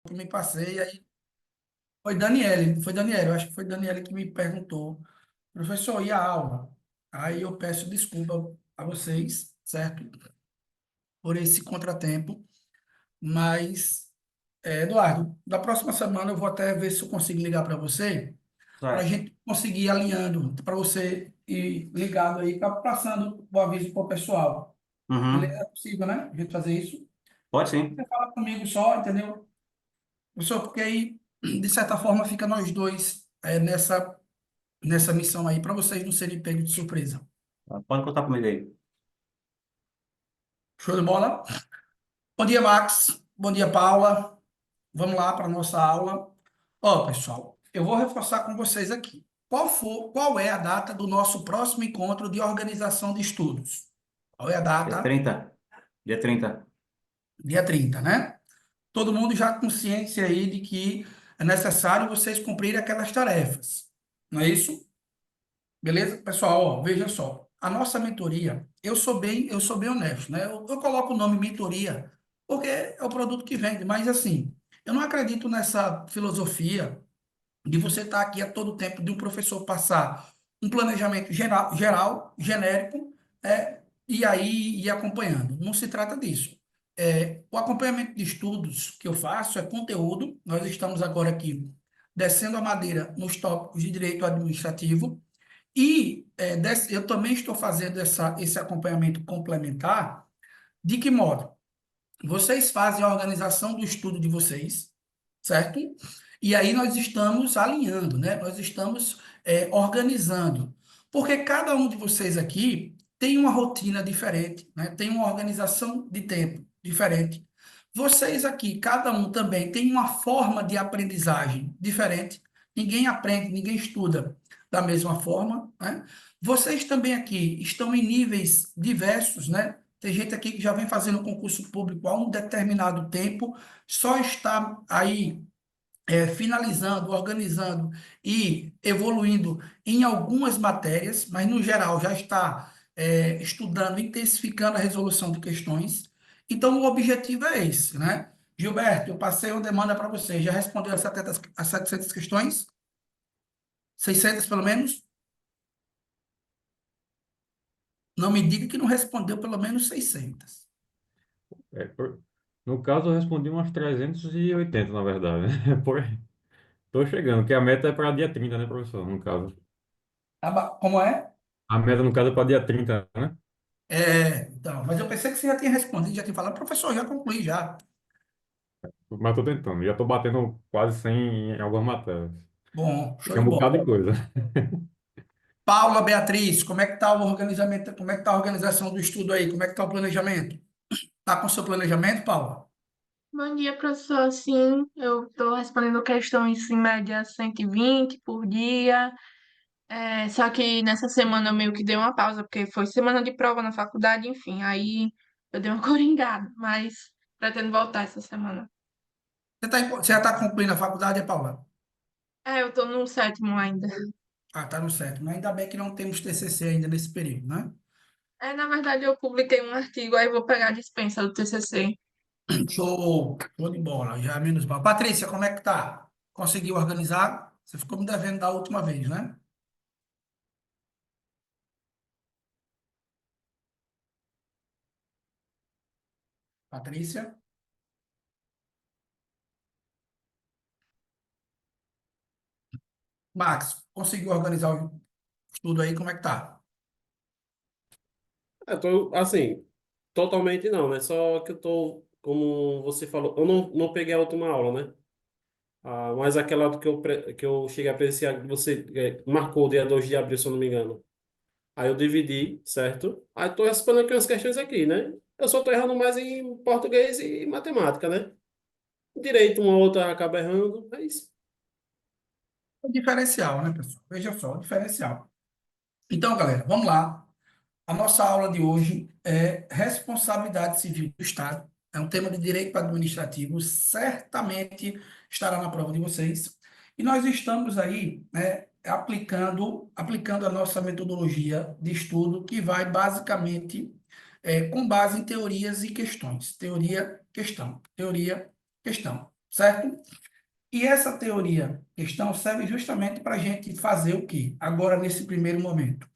que me passei, aí foi Daniele, eu acho que foi Daniele que me perguntou, professor, e a aula? Aí eu peço desculpa a vocês, certo? Por esse contratempo, mas, Eduardo, da próxima semana eu vou até ver se eu consigo ligar para você, para a Certo. gente conseguir ir alinhando, para você ir ligado aí, passando o aviso para o pessoal. Beleza? Uhum. É possível, né? A gente fazer isso. Pode sim. Você fala comigo só, entendeu? Professor, porque aí, de certa forma, fica nós dois nessa missão aí, para vocês não serem pegos de surpresa. Pode contar comigo aí. Show de bola? Bom dia, Max. Bom dia, Paula. Vamos lá para a nossa aula. Ó, pessoal, eu vou reforçar com vocês aqui. Qual é a data do nosso próximo encontro de organização de estudos? Qual é a Dia data? 30. Dia 30. Dia 30, né? Todo mundo já com ciência aí de que é necessário vocês cumprirem aquelas tarefas. Não é isso? Beleza? Pessoal, ó, veja só. A nossa mentoria, eu sou bem honesto, né? Eu coloco o nome mentoria porque é o produto que vende, mas assim, eu não acredito nessa filosofia de você estar aqui a todo tempo, de um professor passar um planejamento geral, genérico, e aí ir acompanhando. Não se trata disso. O acompanhamento de estudos que eu faço é conteúdo. Nós estamos agora aqui descendo a madeira nos tópicos de direito administrativo e eu também estou fazendo esse acompanhamento complementar. De que modo? Vocês fazem a organização do estudo de vocês, certo? E aí nós estamos alinhando, né? Nós estamos organizando. Porque cada um de vocês aqui tem uma rotina diferente, né? Tem uma organização de tempo diferente. Vocês aqui, cada um também tem uma forma de aprendizagem diferente. Ninguém aprende, ninguém estuda da mesma forma, né? Vocês também aqui estão em níveis diversos, né? Tem gente aqui que já vem fazendo concurso público há um determinado tempo, só está aí finalizando, organizando e evoluindo em algumas matérias, mas no geral já está estudando, intensificando a resolução de questões. Então, o objetivo é esse, né? Gilberto, eu passei uma demanda para você. Já respondeu as 700 questões? 600 pelo menos? Não me diga que não respondeu pelo menos 600. É, no caso, eu respondi umas 380 na verdade. Por... Tô chegando, que a meta é para dia 30, né, professor? No caso. Como é? A meta, no caso, é para dia 30, né? Então, mas eu pensei que você já tinha respondido, já tinha falado, professor, já concluí já. Mas tô tentando. Já tô batendo quase 100 em algumas matérias. Bom, show Tem de um bola. bocado de coisa. Paula Beatriz, como é que está o organizamento, como é que está a organização do estudo aí? Como é que está o planejamento? Está com o seu planejamento, Paula? Bom dia, professor. Sim, eu estou respondendo questões em média 120 por dia. Só que nessa semana eu meio que dei uma pausa, porque foi semana de prova na faculdade, enfim. Aí eu dei uma coringada, mas pretendo voltar essa semana. Você já está concluindo a faculdade, Paula? Eu estou no sétimo ainda. Ah, está no sétimo. Ainda bem que não temos TCC ainda nesse período, né? Na verdade, eu publiquei um artigo, aí eu vou pegar a dispensa do TCC. Show de bola, já é menos mal. Patrícia, como é que tá? Conseguiu organizar? Você ficou me devendo da última vez, né? Patrícia? Max, conseguiu organizar o estudo aí? Como é que tá? Eu tô, assim, totalmente não, né? Só que eu tô, como você falou, eu não peguei a última aula, né? Mas aquela que eu cheguei a apreciar, que você marcou dia 2 de abril, se eu não me engano. Aí eu dividi, certo? Aí tô respondendo aqui umas questões aqui, né? Eu só tô errando mais em português e matemática, né? Direito, uma outra acaba errando, é isso. O diferencial, né, pessoal? Veja só, o diferencial. Então, galera, vamos lá. A nossa aula de hoje é responsabilidade civil do Estado. É um tema de direito administrativo, certamente estará na prova de vocês. E nós estamos aí, né, aplicando a nossa metodologia de estudo, que vai basicamente com base em teorias e questões. Teoria, questão. Teoria, questão. certo? E essa teoria, questão, serve justamente para a gente fazer o quê? Agora, nesse primeiro momento.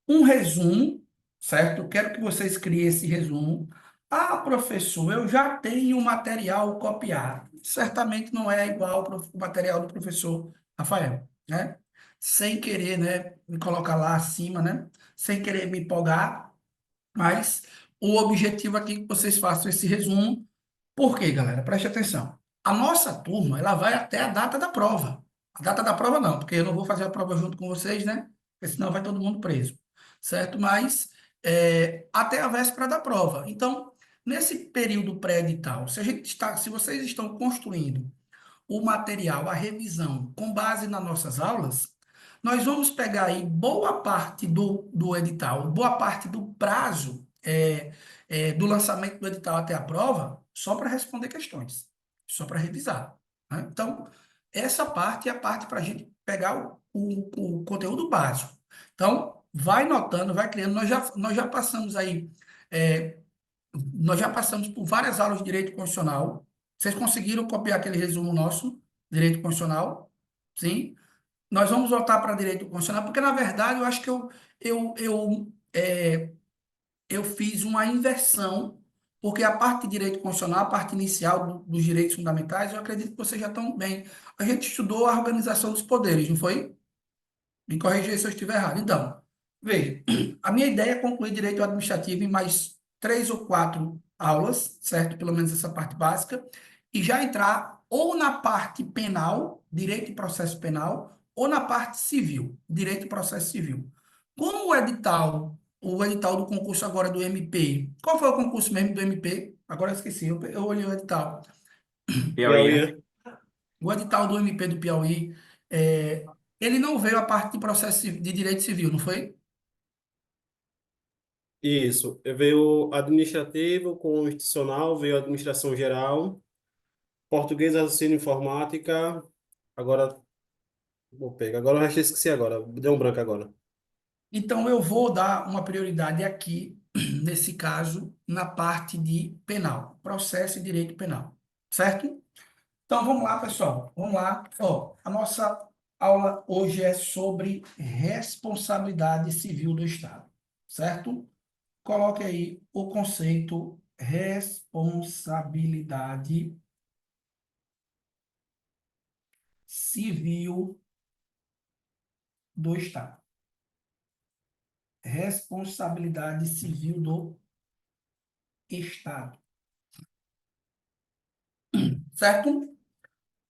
Um resumo, certo? Eu quero que vocês criem esse resumo. Ah, professor, eu já tenho o material copiado. Certamente não é igual o material do professor Rafael, né? Sem querer, né, me colocar lá acima, né? Sem querer me empolgar, mas o objetivo aqui é que vocês façam esse resumo. Por quê, galera? Preste atenção. A nossa turma, ela vai até a data da prova. A data da prova não, porque eu não vou fazer a prova junto com vocês, né? Porque senão vai todo mundo preso, certo? Mas até a véspera da prova. Então, nesse período pré-edital, se vocês estão construindo o material, a revisão, com base nas nossas aulas, nós vamos pegar aí boa parte do edital, boa parte do prazo do lançamento do edital até a prova, só para responder questões, só para revisar, né? Então, essa parte é a parte para a gente pegar o conteúdo básico. Então, vai notando, vai criando. Nós já passamos aí é, nós já passamos por várias aulas de direito constitucional. Vocês conseguiram copiar aquele resumo nosso, direito constitucional? Sim. Nós vamos voltar para direito constitucional, porque, na verdade, eu acho que eu, eu, é, eu fiz uma inversão, porque a parte de direito constitucional, a parte inicial dos direitos fundamentais, eu acredito que vocês já estão bem. A gente estudou a organização dos poderes, não foi? Me corrija se eu estiver errado. Então, veja, a minha ideia é concluir direito administrativo em mais 3 ou 4 aulas, certo? Pelo menos essa parte básica, e já entrar ou na parte penal, direito e processo penal, ou na parte civil, direito e processo civil. Como o edital do concurso agora do MP, qual foi o concurso mesmo do MP? Agora eu esqueci, eu olhei o edital. Piauí, Piauí, né? né? O edital do MP do Piauí, é, ele não veio a parte de processo de direito civil, não foi? Isso. Veio administrativo, constitucional, veio administração geral, português, raciocínio, informática. Agora, vou pegar. Agora eu já esqueci agora. Deu um branco agora. Então, eu vou dar uma prioridade aqui, nesse caso, na parte de penal, processo e direito penal, certo? Então, vamos lá, pessoal. Vamos lá. Ó, a nossa aula hoje é sobre responsabilidade civil do Estado, certo? Coloque aí o conceito responsabilidade civil do Estado. Responsabilidade civil do Estado, certo?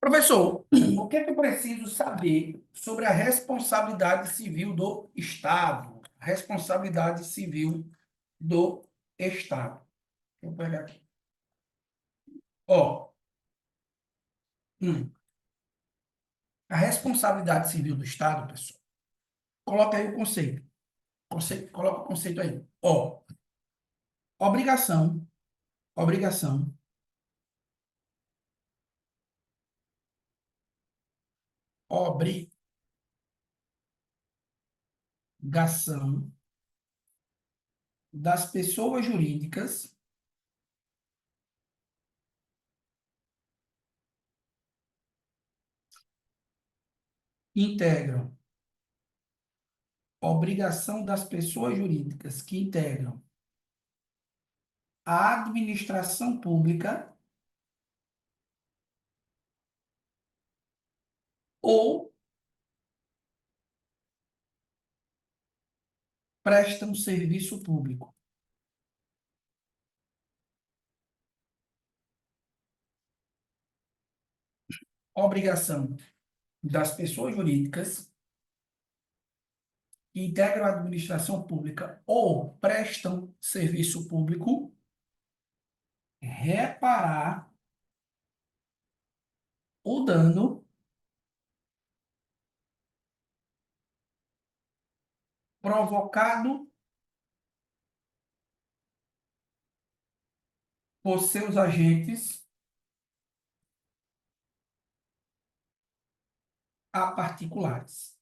Professor, o que é que eu preciso saber sobre a responsabilidade civil do Estado? Responsabilidade civil do Estado. Deixa eu pegar aqui. Ó, a responsabilidade civil do Estado, pessoal, coloca aí o conceito. Coloca o conceito aí. Ó, obrigação, obrigação, obrigação das pessoas jurídicas integram, obrigação das pessoas jurídicas que integram a administração pública ou prestam serviço público. Obrigação das pessoas jurídicas que integram a administração pública ou prestam serviço público reparar o dano provocado por seus agentes a particulares.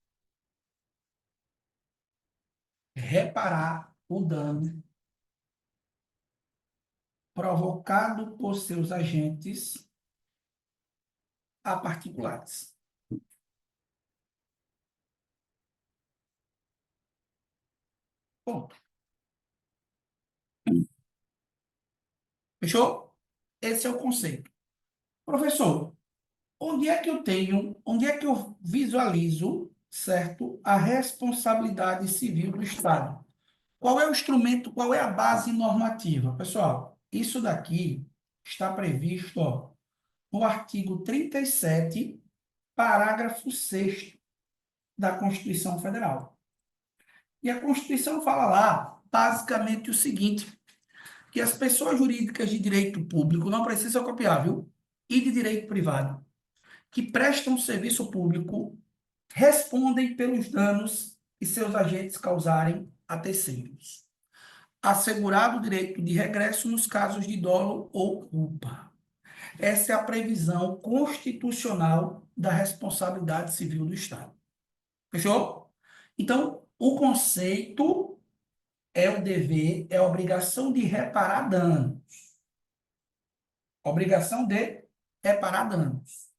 Reparar o dano provocado por seus agentes a particulares. Ponto. Fechou? Esse é o conceito. Professor, onde é que eu visualizo, certo, a responsabilidade civil do Estado? Qual é o instrumento, qual é a base normativa? Pessoal, isso daqui está previsto, ó, no artigo 37, parágrafo 6º da Constituição Federal. E a Constituição fala lá, basicamente, o seguinte, que as pessoas jurídicas de direito público, não precisam copiar, viu? E de direito privado, que prestam serviço público, respondem pelos danos que seus agentes causarem a terceiros, assegurado o direito de regresso nos casos de dolo ou culpa. Essa é a previsão constitucional da responsabilidade civil do Estado. Fechou? Então, o conceito é o dever, é a obrigação de reparar danos. Obrigação de reparar danos.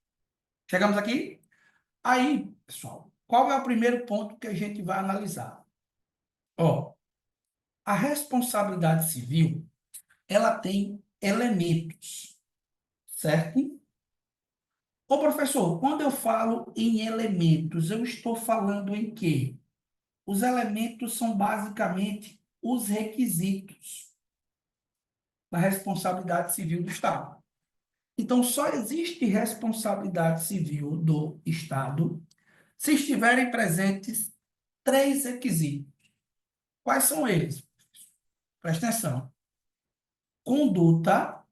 Chegamos aqui? Aí, pessoal, qual é o primeiro ponto que a gente vai analisar? Ó, a responsabilidade civil, ela tem elementos, certo? Ô, professor, quando eu falo em elementos, eu estou falando em quê? Os elementos são basicamente os requisitos da responsabilidade civil do Estado. Então, só existe responsabilidade civil do Estado se estiverem presentes 3 requisitos. Quais são eles? Presta atenção. Conduta,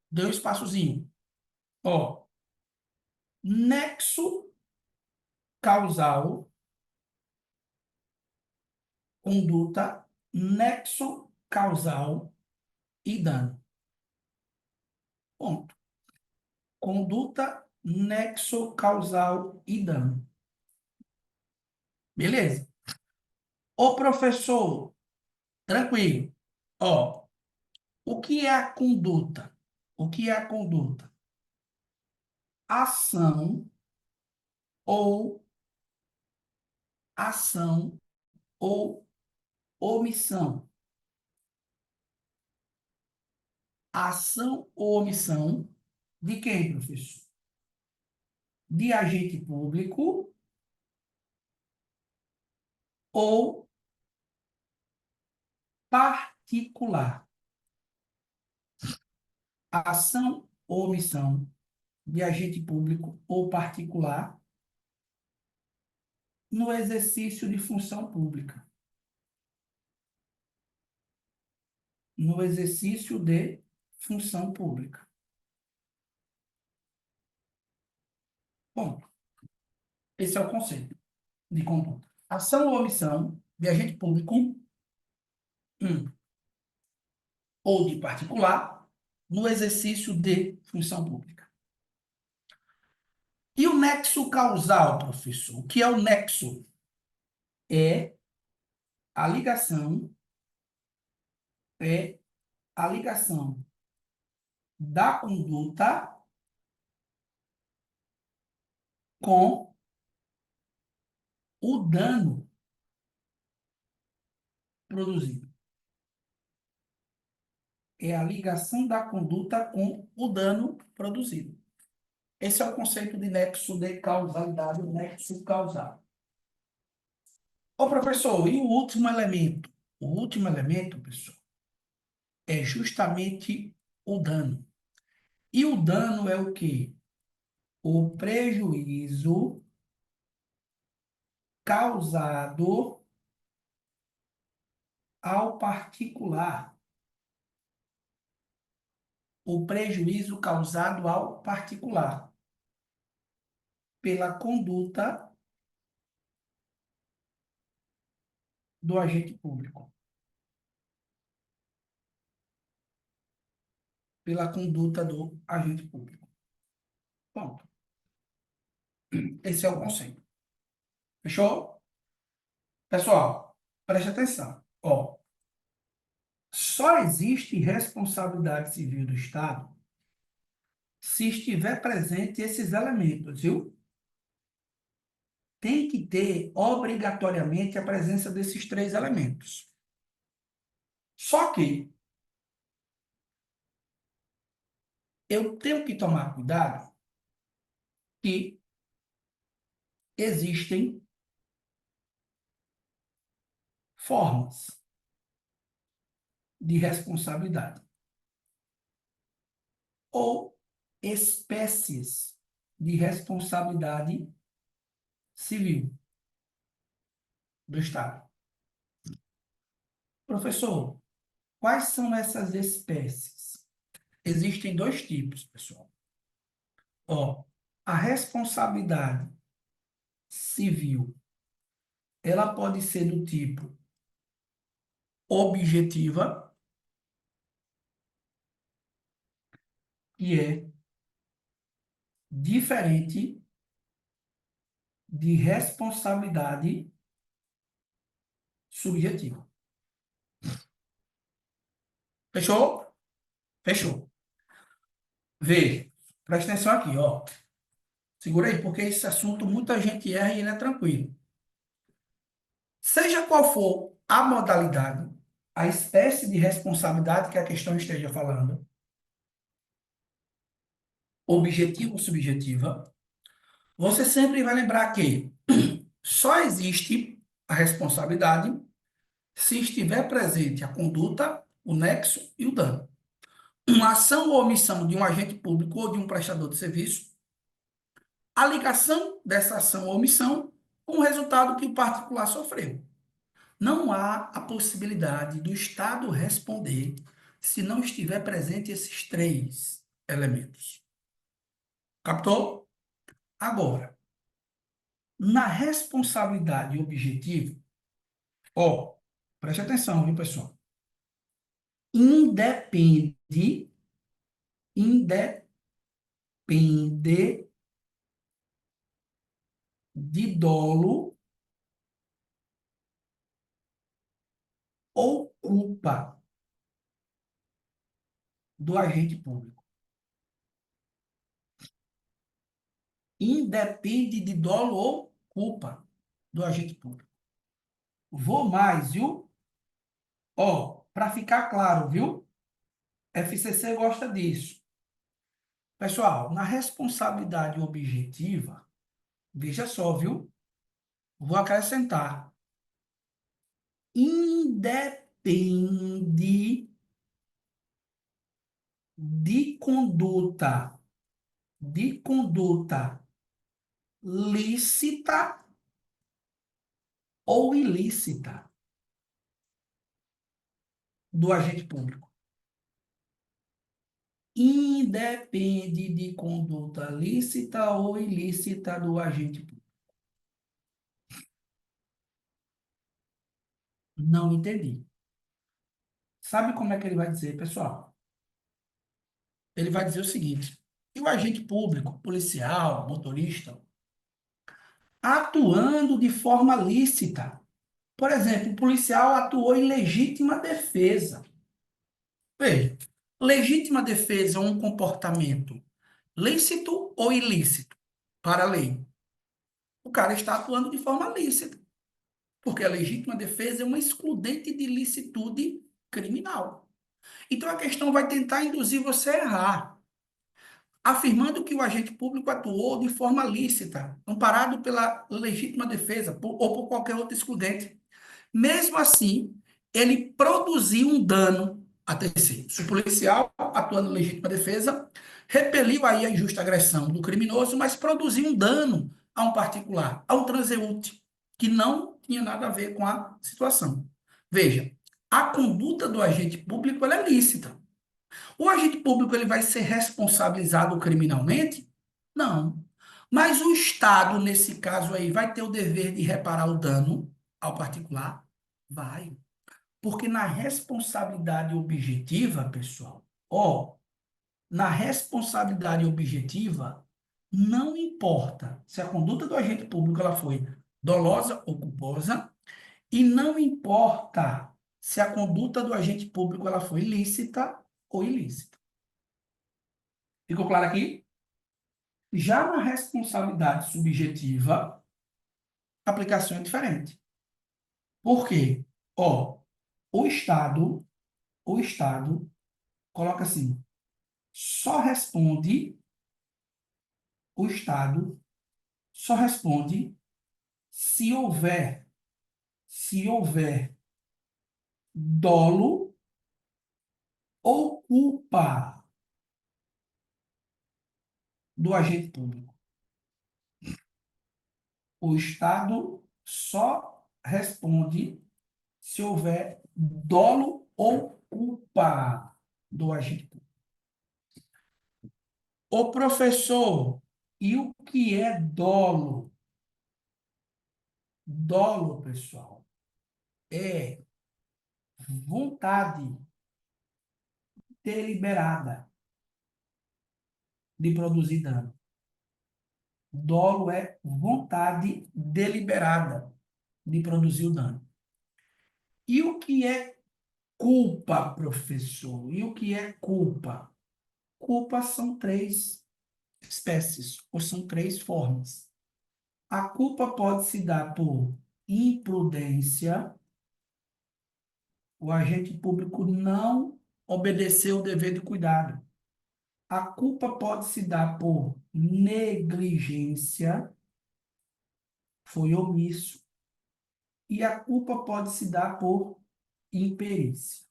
deu um espaçozinho. Ó, nexo causal, conduta, nexo causal e dano. Ponto. Conduta, nexo causal e dano. Beleza? Ô, professor, tranquilo. Ó, o que é a conduta? O que é a conduta? Ação ou omissão. Ação ou omissão de quem, professor? De agente público ou particular. Ação ou omissão de agente público ou particular no exercício de função pública. No exercício de função pública. Ponto. Esse é o conceito de conduta. Ação ou omissão de agente público ou de particular no exercício de função pública. E o nexo causal, professor? O que é o nexo? É a ligação da conduta com o dano produzido. É a ligação da conduta com o dano produzido. Esse é o conceito de nexo de causalidade, o nexo causal. Ô, professor, e o último elemento? O último elemento, pessoal, é justamente o dano. E o dano é o quê? O prejuízo causado ao particular. O prejuízo causado ao particular pela conduta do agente público. Pela conduta do agente público. Ponto. Esse é o conceito. Fechou? Pessoal, preste atenção. Ó, só existe responsabilidade civil do Estado se estiver presente esses elementos, viu? Tem que ter obrigatoriamente a presença desses 3 elementos. Só que eu tenho que tomar cuidado que existem formas de responsabilidade ou espécies de responsabilidade civil do Estado. Professor, quais são essas espécies? Existem 2 tipos, pessoal. Ó, a responsabilidade civil, ela pode ser do tipo objetiva, que é diferente de responsabilidade subjetiva. Fechou? Fechou. Vê, presta atenção aqui, ó. Segura aí, porque esse assunto muita gente erra e ele é tranquilo. Seja qual for a modalidade, a espécie de responsabilidade que a questão esteja falando, objetiva ou subjetiva, você sempre vai lembrar que só existe a responsabilidade se estiver presente a conduta, o nexo e o dano. Uma ação ou omissão de um agente público ou de um prestador de serviço, a ligação dessa ação ou omissão com o resultado que o particular sofreu. Não há a possibilidade do Estado responder se não estiver presente esses 3 elementos. Captou? Agora, na responsabilidade objetiva, ó, preste atenção, viu, pessoal? Independe de dolo ou culpa do agente público. Independe de dolo ou culpa do agente público. Vou mais, viu? Ó, para ficar claro, viu? FCC gosta disso. Pessoal, na responsabilidade objetiva, veja só, viu? Vou acrescentar. Independe de conduta lícita ou ilícita do agente público. Independe de conduta lícita ou ilícita do agente público. Não entendi. Sabe como é que ele vai dizer, pessoal? Ele vai dizer o seguinte: que o agente público, policial, motorista, atuando de forma lícita. Por exemplo, o policial atuou em legítima defesa. Veja, legítima defesa é um comportamento lícito ou ilícito para a lei? O cara está atuando de forma lícita, porque a legítima defesa é uma excludente de licitude criminal. Então a questão vai tentar induzir você a errar, afirmando que o agente público atuou de forma lícita, amparado pela legítima defesa ou por qualquer outra excludente. Mesmo assim, ele produziu um dano a terceiros. O policial, atuando em legítima defesa, repeliu aí a injusta agressão do criminoso, mas produziu um dano a um particular, a um transeunte, que não tinha nada a ver com a situação. Veja, a conduta do agente público ela é lícita. O agente público ele vai ser responsabilizado criminalmente? Não. Mas o Estado, nesse caso aí, vai ter o dever de reparar o dano ao particular? Vai. Porque na responsabilidade objetiva, pessoal, ó, na responsabilidade objetiva, não importa se a conduta do agente público ela foi dolosa ou culposa, e não importa se a conduta do agente público ela foi lícita ou ilícita. Ficou claro aqui? Já na responsabilidade subjetiva, a aplicação é diferente. Por quê? Ó, o Estado coloca assim, só responde, o Estado só responde se houver dolo ou culpa do agente público. O Estado só responde se houver dolo ou culpa do agente público. O professor, e o que é dolo? Dolo, pessoal, é vontade deliberada de produzir dano. Dolo é vontade deliberada de produzir o dano. E o que é culpa, professor? E o que é culpa? Culpa são 3 espécies, ou são 3 formas. A culpa pode se dar por imprudência, o agente público não obedeceu o dever de cuidado. A culpa pode se dar por negligência, foi omisso. E a culpa pode se dar por imperícia.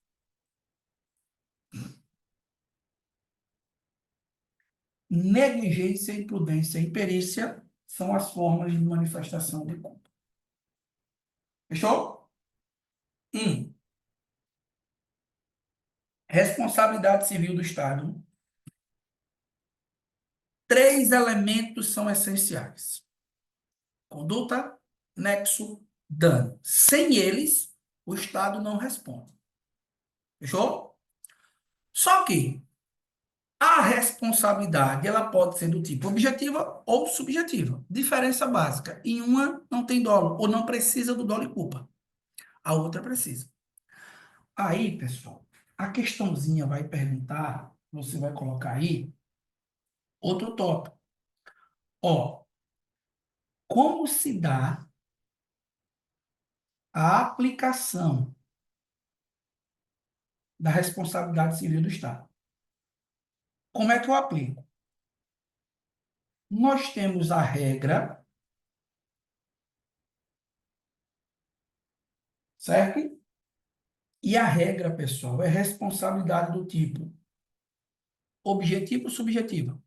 Negligência, imprudência e imperícia são as formas de manifestação de culpa. Fechou? 1. Responsabilidade civil do Estado. 3 elementos são essenciais: conduta, nexo, dano. Sem eles, o Estado não responde. Fechou? Só que a responsabilidade ela pode ser do tipo objetiva ou subjetiva. Diferença básica: em uma não tem dolo ou não precisa do dolo e culpa. A outra precisa. Aí, pessoal, a questãozinha vai perguntar, você vai colocar aí outro tópico. Ó, como se dá a aplicação da responsabilidade civil do Estado? Como é que eu aplico? Nós temos a regra, certo? E a regra, pessoal, é responsabilidade do tipo objetivo ou subjetiva.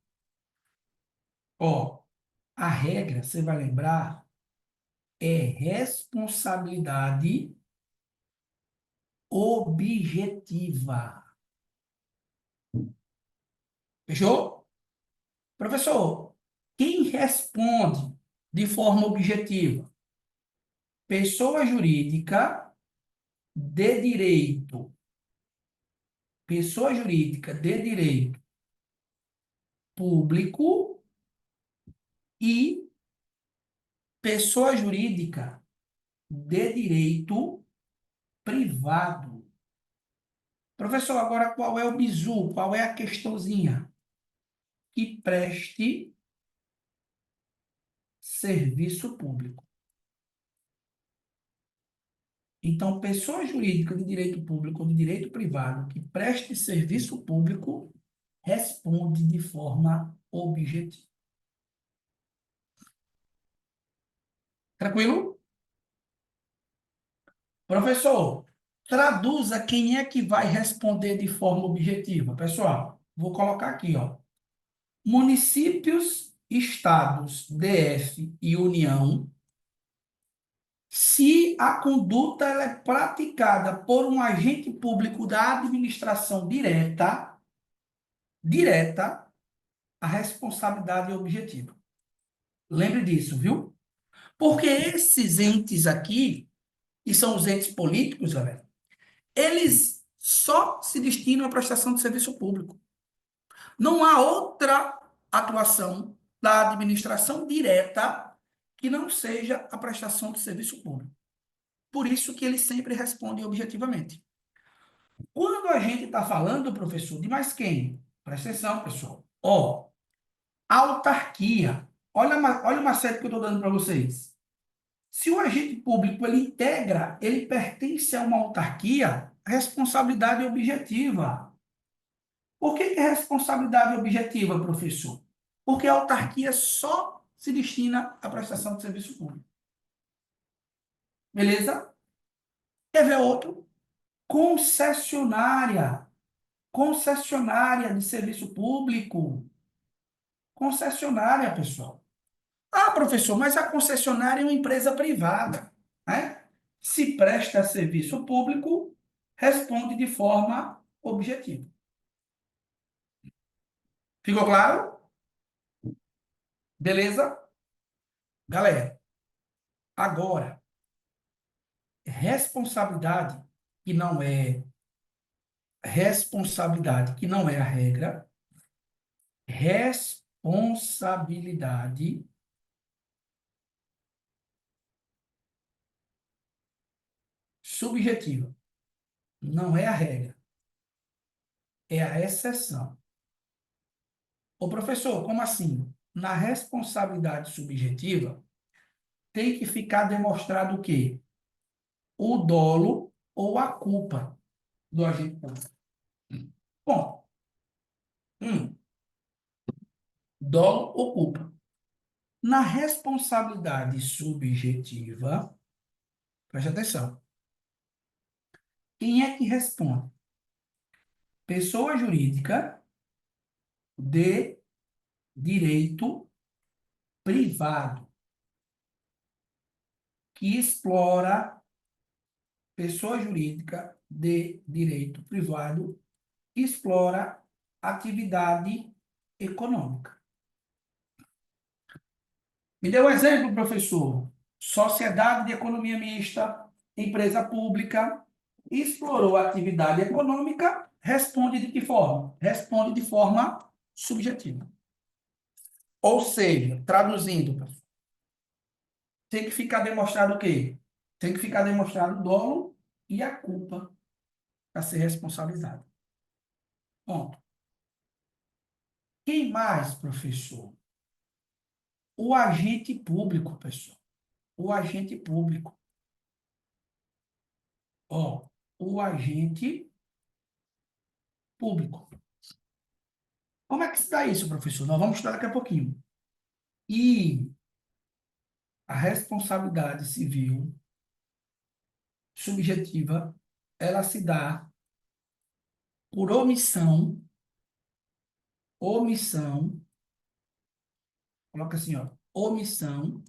Ó, a regra, você vai lembrar, é responsabilidade objetiva. Fechou? Professor, quem responde de forma objetiva? Pessoa jurídica de direito. Pessoa jurídica de direito público e pessoa jurídica de direito privado. Professor, agora qual é o bizu? Qual é a questãozinha? Que preste serviço público. Então, pessoa jurídica de direito público ou de direito privado que preste serviço público responde de forma objetiva. Tranquilo? Professor, traduza quem é que vai responder de forma objetiva. Pessoal, vou colocar aqui, ó. Municípios, estados, DF e União, se a conduta ela é praticada por um agente público da administração direta, a responsabilidade é objetiva. Lembre disso, viu? Porque esses entes aqui, que são os entes políticos, galera, eles só se destinam à prestação de serviço público. Não há outra atuação da administração direta que não seja a prestação de serviço público. Por isso que eles sempre respondem objetivamente. Quando a gente está falando, professor, de mais quem? Presta atenção, pessoal. Ó, autarquia. Olha uma série que eu estou dando para vocês. Se o agente público ele integra, ele pertence a uma autarquia, responsabilidade objetiva. Por que é responsabilidade objetiva, professor? Porque a autarquia só se destina à prestação de serviço público. Beleza? Quer ver outro? Concessionária. Concessionária de serviço público. Concessionária, pessoal. Ah, professor, mas a concessionária é uma empresa privada, né? Se presta serviço público, responde de forma objetiva. Ficou claro? Beleza? Galera, agora, responsabilidade que não é a regra, responsabilidade subjetiva. Não é a regra, é a exceção. Ô, professor, como assim? Na responsabilidade subjetiva, tem que ficar demonstrado o quê? O dolo ou a culpa do agente público. Bom, dolo ou culpa. Na responsabilidade subjetiva, preste atenção. Quem é que responde? Pessoa jurídica de direito privado que explora pessoa jurídica de direito privado que explora atividade econômica. Me dê um exemplo, professor. Sociedade de economia mista, empresa pública, explorou a atividade econômica, responde de que forma? Responde de forma subjetiva. Ou seja, traduzindo, professor, tem que ficar demonstrado o quê? Tem que ficar demonstrado o dolo e a culpa para ser responsabilizado. Ponto. Quem mais, professor? O agente público, pessoal. O agente público. Ó, o agente público. Como é que se dá isso, professor? Nós vamos estudar daqui a pouquinho. E a responsabilidade civil subjetiva, ela se dá por omissão, coloca assim, ó, omissão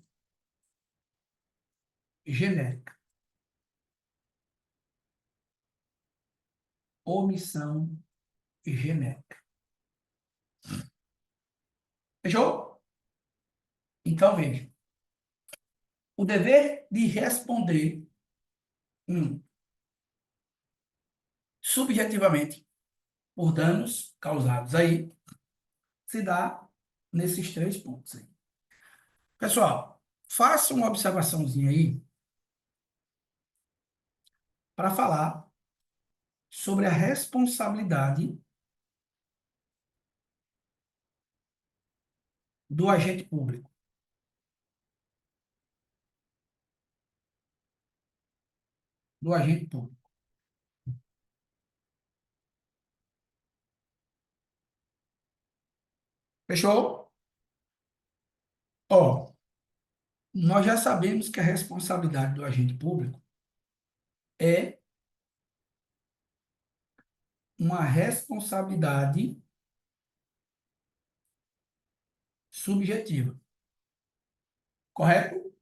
genérica. Omissão genérica. Fechou? Então, veja. O dever de responder subjetivamente por danos causados aí se dá nesses 3 pontos aí. Pessoal, faça uma observaçãozinha aí para falar sobre a responsabilidade do agente público. Do agente público. Fechou? Ó, nós já sabemos que a responsabilidade do agente público é uma responsabilidade subjetiva. Correto?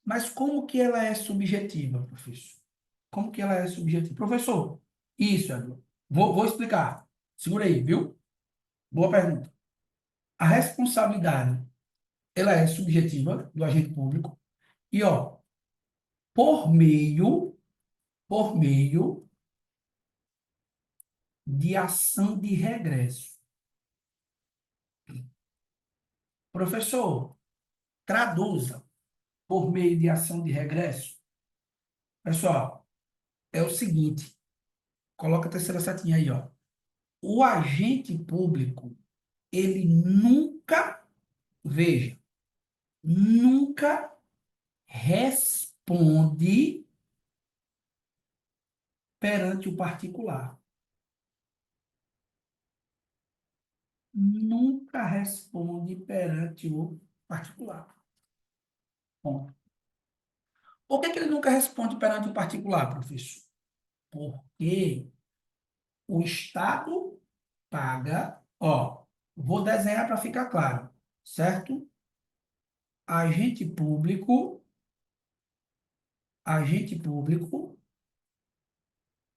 Mas como que ela é subjetiva, professor? Como que ela é subjetiva? Professor, isso, Eduardo. Vou explicar. Segura aí, viu? Boa pergunta. A responsabilidade, ela é subjetiva do agente público e, ó, por meio de ação de regresso. Professor, traduza por meio de ação de regresso. Pessoal, é o seguinte, coloca a terceira setinha aí, ó. O agente público, ele nunca, veja, nunca responde perante o particular. Nunca responde perante o particular. Ponto. Por que ele nunca responde perante o particular, professor? Porque o Estado paga, ó, vou desenhar para ficar claro, certo? Agente público,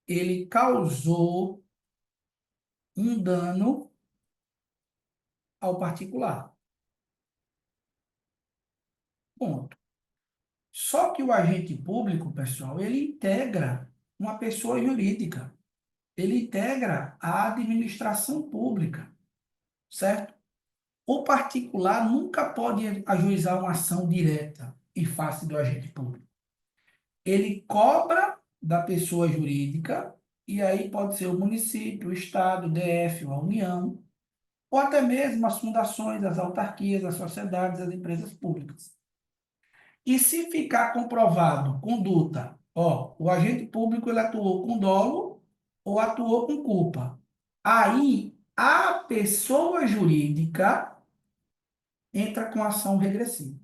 ele causou um dano ao particular. Ponto. Só que o agente público, pessoal, ele integra uma pessoa jurídica. Ele integra a administração pública, certo? O particular nunca pode ajuizar uma ação direta em face do agente público. Ele cobra da pessoa jurídica, e aí pode ser o município, o Estado, o DF, ou a União, ou até mesmo as fundações, as autarquias, as sociedades, as empresas públicas. E se ficar comprovado conduta, ó, o agente público ele atuou com dolo ou atuou com culpa, aí a pessoa jurídica entra com ação regressiva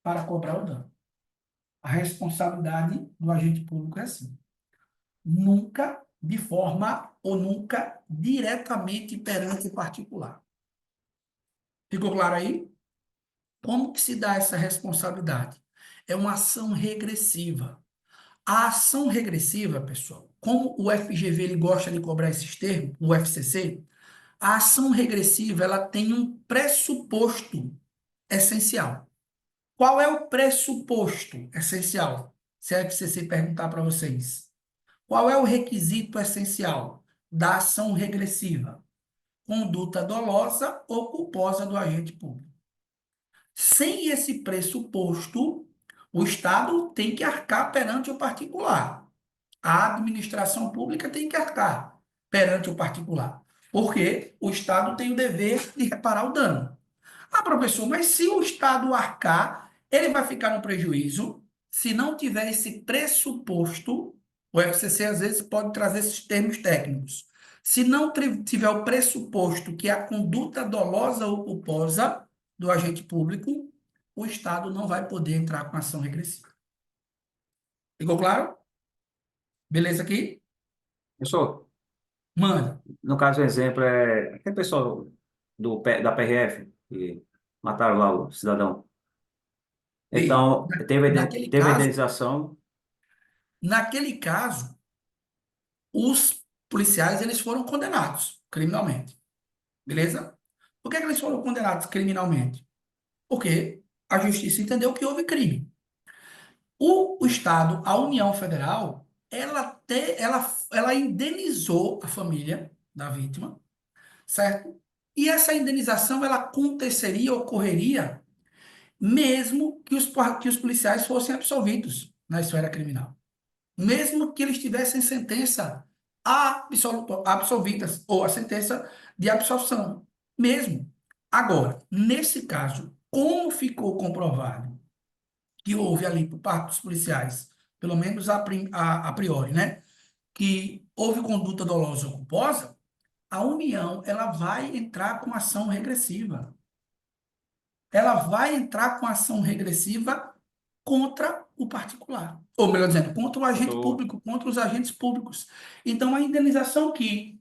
para cobrar o dano. A responsabilidade do agente público é assim. Nunca de forma ou nunca diretamente perante o particular. Ficou claro aí? Como que se dá essa responsabilidade? É uma ação regressiva. A ação regressiva, pessoal, como o FGV ele gosta de cobrar esses termos, o FCC, a ação regressiva ela tem um pressuposto essencial. Qual é o pressuposto essencial? Se a FCC perguntar para vocês. Qual é o requisito essencial da ação regressiva? Conduta dolosa ou culposa do agente público. Sem esse pressuposto, o Estado tem que arcar perante o particular. A administração pública tem que arcar perante o particular. Porque o Estado tem o dever de reparar o dano. Ah, professor, mas se o Estado arcar, ele vai ficar no prejuízo se não tiver esse pressuposto. O FCC às vezes pode trazer esses termos técnicos. Se não tiver o pressuposto que é a conduta dolosa ou culposa do agente público, o Estado não vai poder entrar com ação regressiva. Ficou claro? Beleza aqui? Professor, Manda. no caso, o exemplo é aquele pessoal da PRF que mataram lá o cidadão. Veja, Então, teve a indenização. naquele caso, os policiais eles foram condenados criminalmente. Beleza? Por que eles foram condenados criminalmente? Porque a justiça entendeu que houve crime. O Estado, a União Federal, ela indenizou a família da vítima, certo? E essa indenização ela aconteceria, ocorreria, mesmo que os policiais fossem absolvidos na esfera criminal. Mesmo que eles tivessem sentença absolvidas ou a sentença de absolvição. Mesmo. Agora, nesse caso, como ficou comprovado que houve ali por parte dos policiais, pelo menos a priori, né, que houve conduta dolosa ou culposa, a União ela vai entrar com ação regressiva. Ela vai entrar com ação regressiva contra o particular. Ou melhor dizendo, contra o agente público, contra os agentes públicos. Então, a indenização que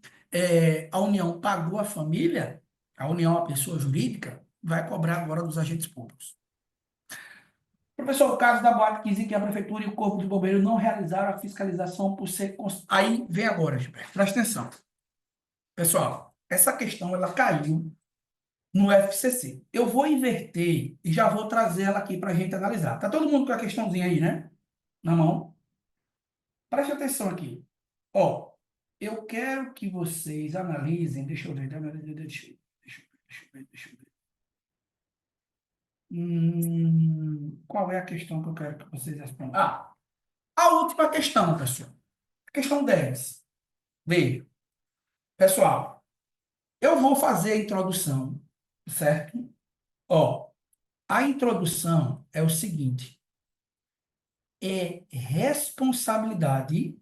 a União pagou à família, a União, a pessoa jurídica, vai cobrar agora dos agentes públicos. Professor, o caso da Boate Kiss em que a Prefeitura e o Corpo de Bombeiros não realizaram a fiscalização por ser... Aí vem agora, Gilberto, presta atenção. Pessoal, essa questão ela caiu no FCC. Eu vou inverter e já vou trazer ela aqui para a gente analisar. Tá todo mundo com a questãozinha aí, né? Na mão? Preste atenção aqui. Ó, eu quero que vocês analisem. Deixa eu ver. Deixa eu ver. Qual é a questão que eu quero que vocês respondam? Ah, a última questão, pessoal. Questão 10. Veja. Pessoal, eu vou fazer a introdução certo? Ó, a introdução é o seguinte: é responsabilidade,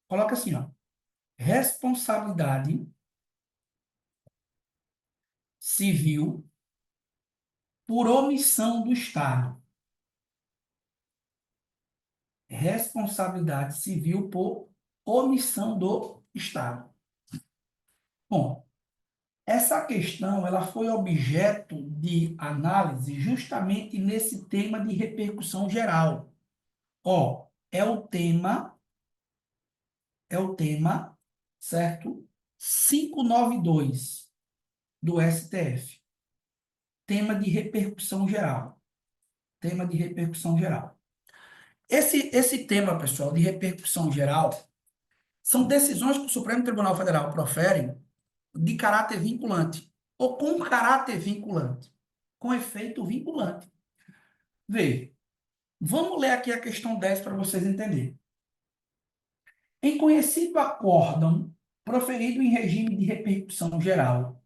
coloca assim, ó, responsabilidade civil por omissão do Estado. Responsabilidade civil por omissão do Estado. Bom, essa questão ela foi objeto de análise justamente nesse tema de repercussão geral. Ó, é o tema, certo? 592 do STF. Tema de repercussão geral. Tema de repercussão geral. Esse tema, pessoal, de repercussão geral, são decisões que o Supremo Tribunal Federal profere de caráter vinculante, ou com caráter vinculante, com efeito vinculante. Veja, vamos ler aqui a questão 10 para vocês entenderem. Em conhecido acórdão proferido em regime de repercussão geral,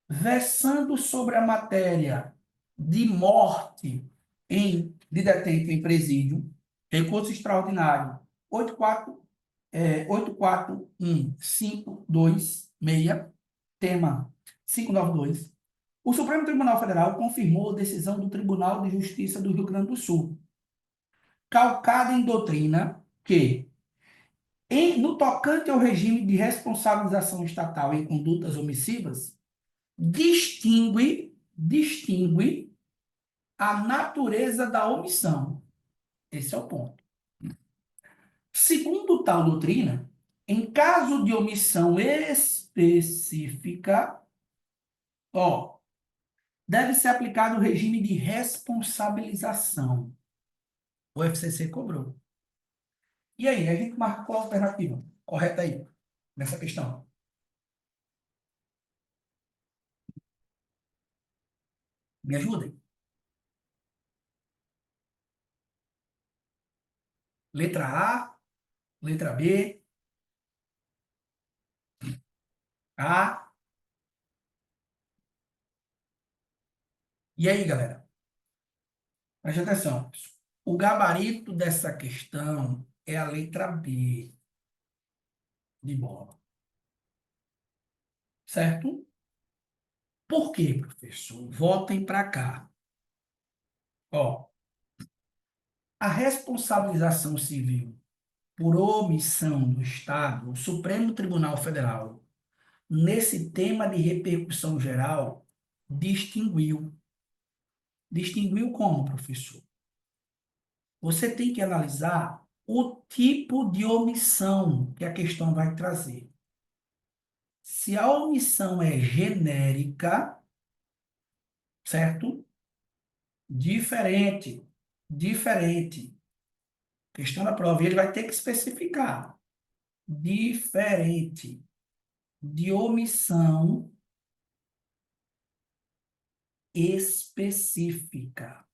versando sobre a matéria de morte de detento em presídio, recurso extraordinário 84152, tema 592, o Supremo Tribunal Federal confirmou a decisão do Tribunal de Justiça do Rio Grande do Sul, calcada em doutrina que, no tocante ao regime de responsabilização estatal em condutas omissivas, distingue a natureza da omissão. Esse é o ponto. Segundo tal doutrina, em caso de omissão específica, ó, deve ser aplicado o regime de responsabilização. O FCC cobrou. E aí, a gente marca qual a alternativa correta aí, nessa questão? Me ajudem. Letra A, letra B, A. E aí, galera? Preste atenção. O gabarito dessa questão é a letra B de bola. Certo? Por quê, professor? Voltem para cá. Ó, a responsabilização civil por omissão do Estado, o Supremo Tribunal Federal, nesse tema de repercussão geral, distinguiu. Distinguiu como, professor? Você tem que analisar o tipo de omissão que a questão vai trazer. Se a omissão é genérica, certo? Diferente. Questão da prova, ele vai ter que especificar. Diferente de omissão específica.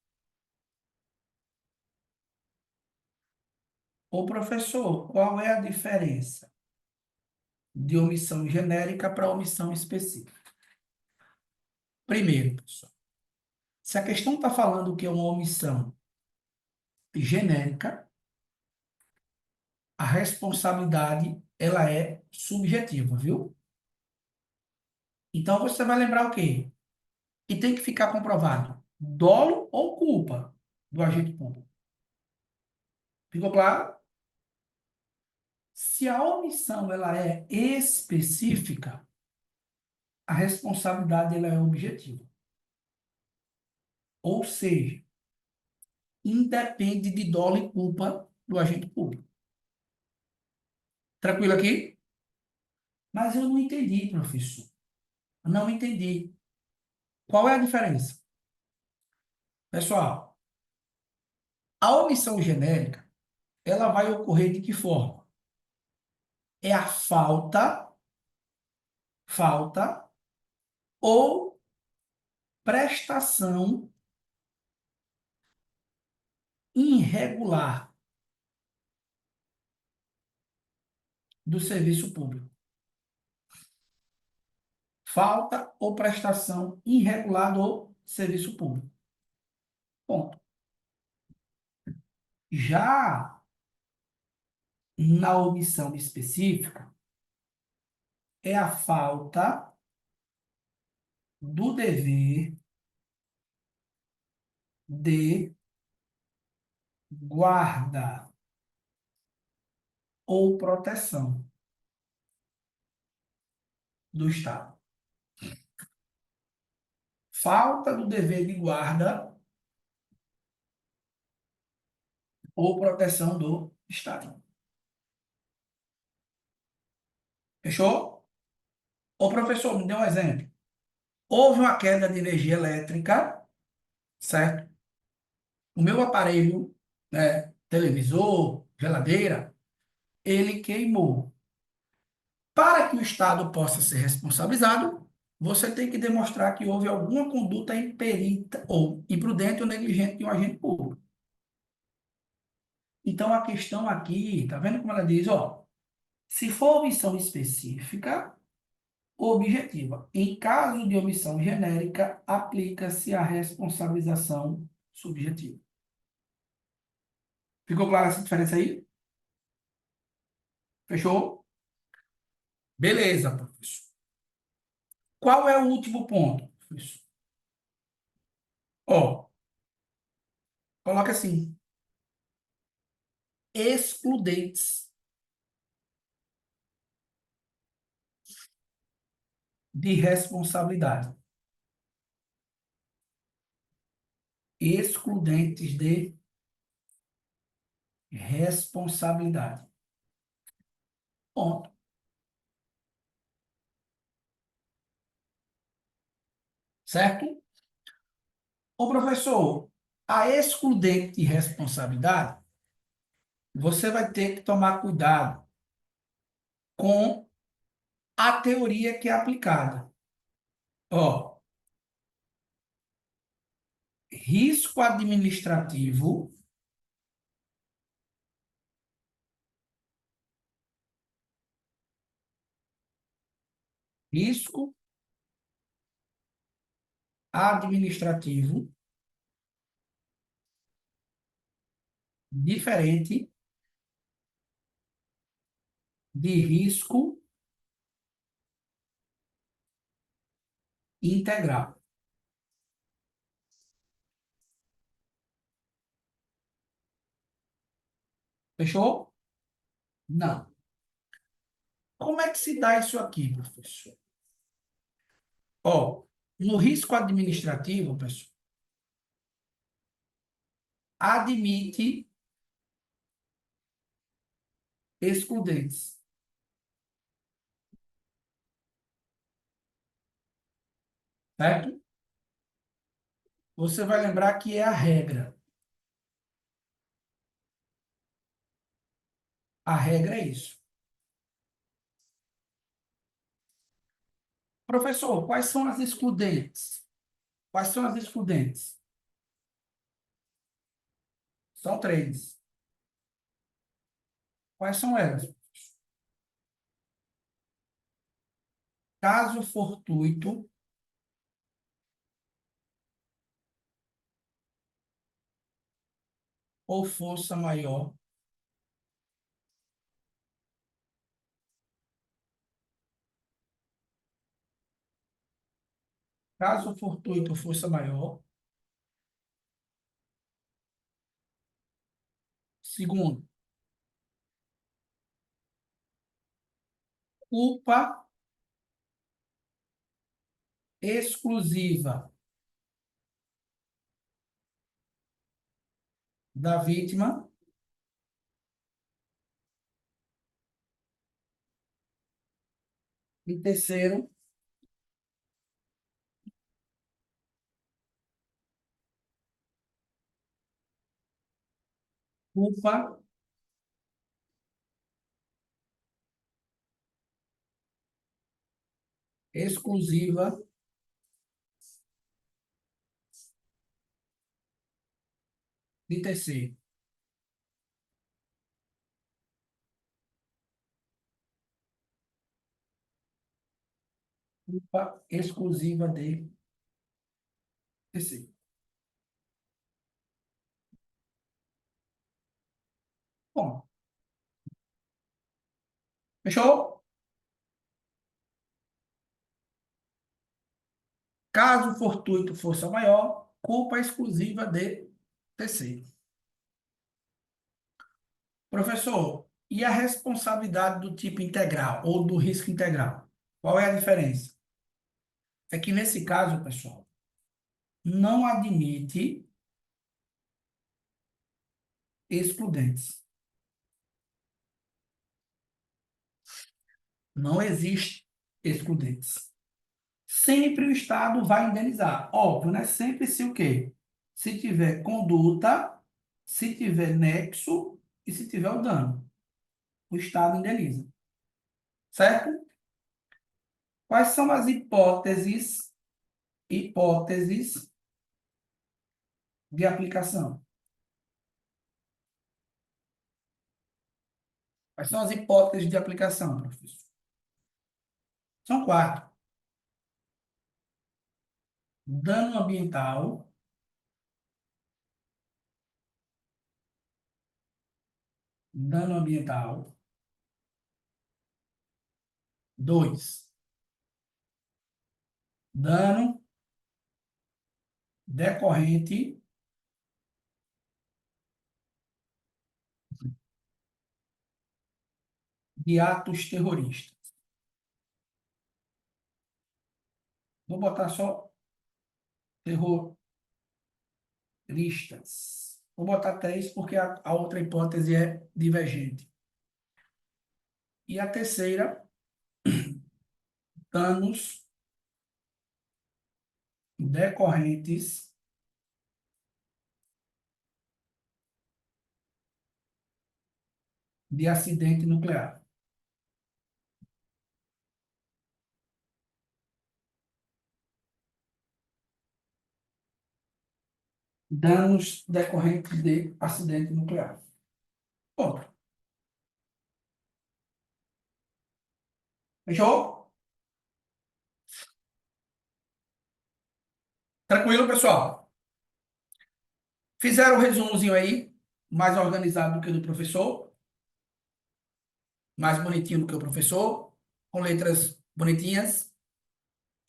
Ô, professor, qual é a diferença de omissão genérica para omissão específica? Primeiro, pessoal, se a questão está falando que é uma omissão genérica, a responsabilidade ela é subjetiva, viu? Então você vai lembrar o quê? Que tem que ficar comprovado dolo ou culpa do agente público. Ficou claro? Se a omissão ela é específica, a responsabilidade ela é objetiva. Ou seja, independe de dolo e culpa do agente público. Tranquilo aqui? Mas eu não entendi, professor. Eu não entendi. Qual é a diferença? Pessoal, a omissão genérica, ela vai ocorrer de que forma? É a falta ou prestação irregular do serviço público. falta ou prestação irregular do serviço público. Ponto. Já na omissão específica, é a falta do dever de guarda ou proteção do Estado. Falta do dever de guarda ou proteção do Estado. Fechou? Ô, professor, me dê um exemplo. Houve uma queda de energia elétrica, certo? O meu aparelho, né, televisor, geladeira, ele queimou. Para que o Estado possa ser responsabilizado, você tem que demonstrar que houve alguma conduta imperita ou imprudente ou negligente de um agente público. Então, a questão aqui, tá vendo como ela diz, ó, se for omissão específica, objetiva. Em caso de omissão genérica, aplica-se a responsabilização subjetiva. Ficou clara essa diferença aí? Fechou? Beleza, professor. Qual é o último ponto, professor? Ó, coloca assim: excludentes de responsabilidade. Excludentes de responsabilidade. Ponto. Certo? Ô, professor, a excludente de responsabilidade, você vai ter que tomar cuidado com a teoria que é aplicada. Ó, risco administrativo risco administrativo diferente de risco integral. Fechou? Não. Como é que se dá isso aqui, professor? Ó, no risco administrativo, pessoal, admite excludentes. Certo? Você vai lembrar que é a regra. A regra é isso. Professor, quais são as excludentes? Quais são as excludentes? São três. Quais são elas? Caso fortuito, ou força maior, caso fortuito ou força maior. Segundo, culpa exclusiva da vítima. E terceiro, culpa exclusiva de terceiro. culpa exclusiva de terceiro. Bom, fechou? Caso fortuito força maior, culpa exclusiva de terceiro. Professor, e a responsabilidade do tipo integral ou do risco integral? Qual é a diferença? É que nesse caso, pessoal, não admite excludentes. Não existe excludentes. Sempre o Estado vai indenizar. Óbvio, né? Sempre se o quê? Se tiver conduta, se tiver nexo e se tiver o dano. O Estado indeniza. Certo? Quais são as hipóteses de aplicação? Quais são as hipóteses de aplicação, professor? São 4. Dano ambiental, dano ambiental. 2, dano decorrente de atos terroristas. Vou botar só terroristas. Vou botar 3 porque a outra hipótese é divergente. E a terceira, danos decorrentes de acidente nuclear. Danos decorrentes de acidente nuclear. Ponto. Fechou? Tranquilo, pessoal? Fizeram o resumozinho aí, mais organizado do que o do professor, mais bonitinho do que o professor, com letras bonitinhas.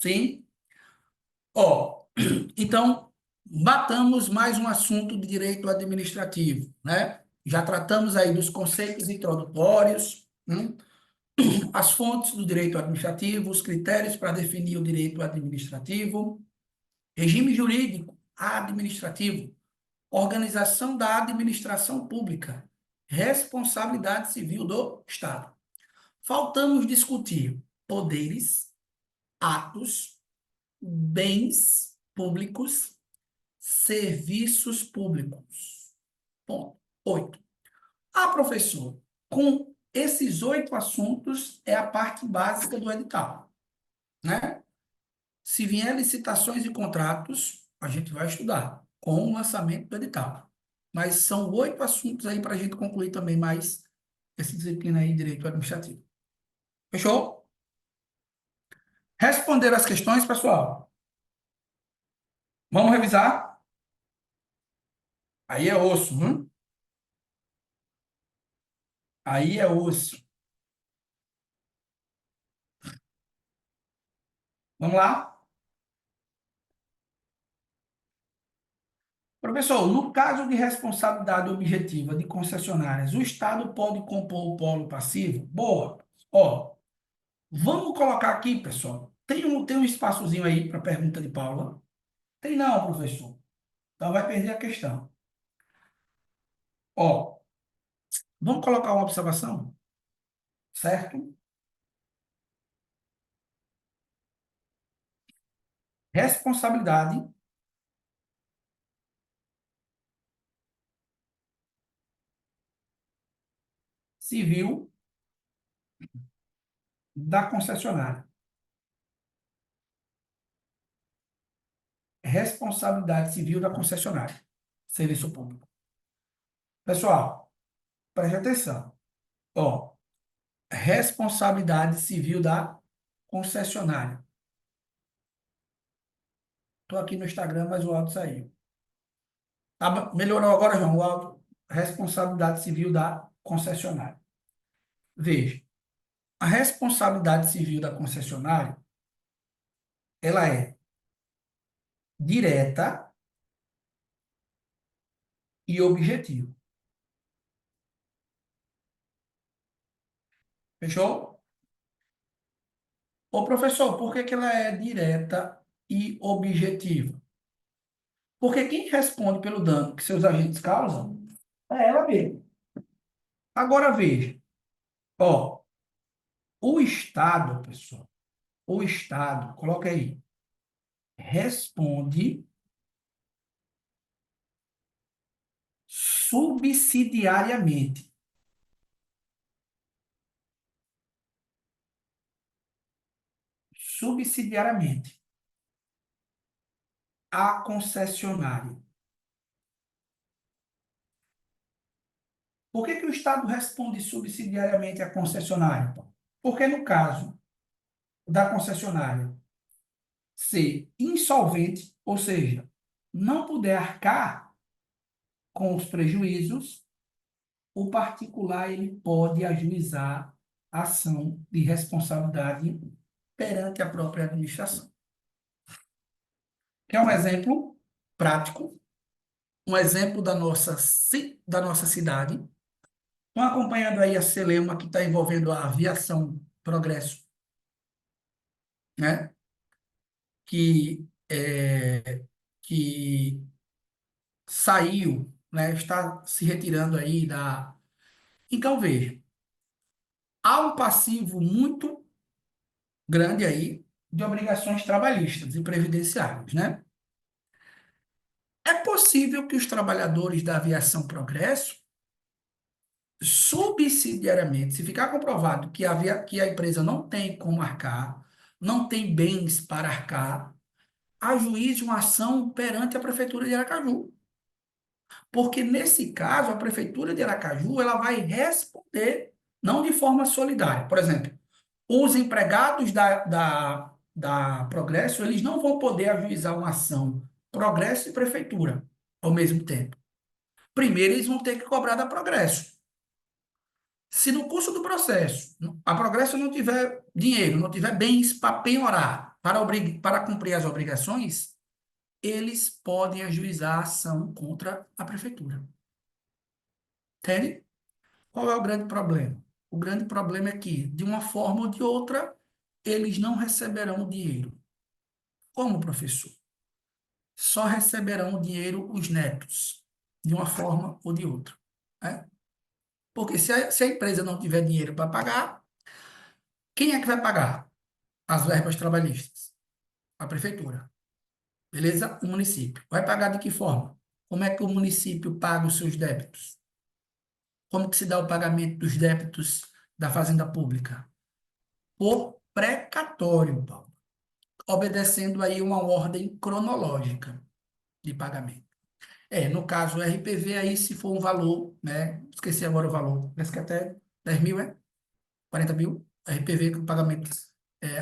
Sim? Ó, então, batamos mais um assunto de direito administrativo, né? Já tratamos aí dos conceitos introdutórios, as fontes do direito administrativo, os critérios para definir o direito administrativo, regime jurídico administrativo, organização da administração pública, responsabilidade civil do Estado. Faltamos discutir poderes, atos, bens públicos, serviços públicos. Ponto. 8. Ah, professor, com esses 8 assuntos é a parte básica do edital, né? Se vier licitações e contratos, a gente vai estudar com o lançamento do edital. Mas são 8 assuntos aí para a gente concluir também mais essa disciplina aí, direito administrativo. Fechou? Responder as questões, pessoal. Vamos revisar? Aí é osso, Aí é osso. Vamos lá? Professor, no caso de responsabilidade objetiva de concessionárias, o Estado pode compor o polo passivo? Boa. Ó, vamos colocar aqui, pessoal. Tem um espaçozinho aí para pergunta de Paula? Tem não, professor. Então vai perder a questão. Ó, vamos colocar uma observação? Certo? Responsabilidade civil da concessionária. Responsabilidade civil da concessionária. Serviço público. Pessoal, preste atenção. Ó, responsabilidade civil da concessionária. Estou aqui no Instagram, mas o áudio saiu. Melhorou agora, João, o áudio. Responsabilidade civil da concessionária. Veja, a responsabilidade civil da concessionária, ela é direta e objetiva. Fechou? Ô, professor, por que que ela é direta e objetiva? Porque quem responde pelo dano que seus agentes causam é ela mesma. Agora veja, ó, o Estado, pessoal, o Estado, coloca aí, responde subsidiariamente. Subsidiariamente à concessionária. Por que que o Estado responde subsidiariamente à concessionária? Porque no caso da concessionária ser insolvente, ou seja, não puder arcar com os prejuízos, o particular ele pode ajuizar ação de responsabilidade perante a própria administração. Quer um exemplo prático? Um exemplo da nossa cidade. Estão acompanhando aí a Celema, que está envolvendo a aviação Progresso, né? Que saiu, né? Está se retirando aí da... Então, veja, há um passivo muito grande aí de obrigações trabalhistas e previdenciárias, né? É possível que os trabalhadores da aviação Progresso, subsidiariamente, se ficar comprovado que a empresa não tem como arcar, não tem bens para arcar, ajuize uma ação perante a Prefeitura de Aracaju. Porque, nesse caso, a Prefeitura de Aracaju ela vai responder, não de forma solidária. Por exemplo, os empregados da Progresso, eles não vão poder ajuizar uma ação Progresso e Prefeitura ao mesmo tempo. Primeiro, eles vão ter que cobrar da Progresso. Se no curso do processo a Progresso não tiver dinheiro, não tiver bens para penhorar, para cumprir as obrigações, eles podem ajuizar a ação contra a prefeitura. Entende? Qual é o grande problema? O grande problema é que, de uma forma ou de outra, eles não receberão o dinheiro. Como, professor? Só receberão o dinheiro os netos, de uma forma ou de outra, né? Porque se a empresa não tiver dinheiro para pagar, quem é que vai pagar as verbas trabalhistas? A prefeitura. Beleza? O município. Vai pagar de que forma? Como é que o município paga os seus débitos? Como que se dá o pagamento dos débitos da Fazenda Pública? Por precatório, Paulo. Obedecendo aí uma ordem cronológica de pagamento. No caso, o RPV aí, se for um valor, né? Esqueci agora o valor, parece que até 10 mil, 40 mil. RPV com pagamento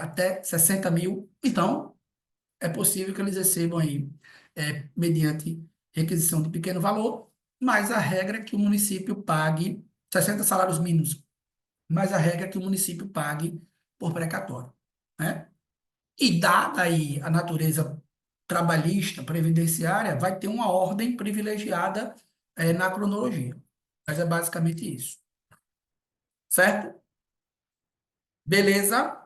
até 60 mil. Então, é possível que eles recebam aí, mediante requisição de pequeno valor, mas a regra é que o município pague 60 salários mínimos, mas a regra é que o município pague por precatório, né? E dada aí a natureza trabalhista, previdenciária, vai ter uma ordem privilegiada na cronologia. Mas é basicamente isso. Certo? Beleza?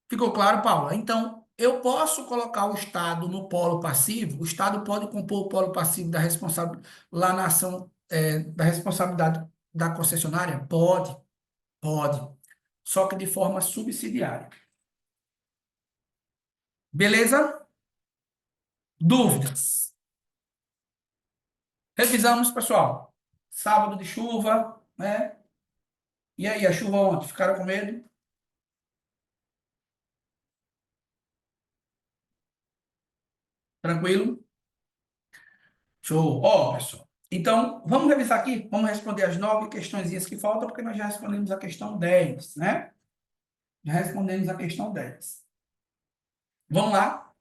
Ficou claro, Paula? Então, eu posso colocar o Estado no polo passivo? O Estado pode compor o polo passivo da responsabilidade lá na ação da responsabilidade da concessionária? Pode, pode. Só que de forma subsidiária. Beleza? Dúvidas? Revisamos, pessoal. Sábado de chuva, né? E aí, a chuva ontem? Ficaram com medo? Tranquilo? Show. Ó, pessoal. Então, vamos revisar aqui? Vamos responder as 9 questõezinhas que faltam, porque nós já respondemos a questão 10, né? Já respondemos a questão 10. Vamos lá.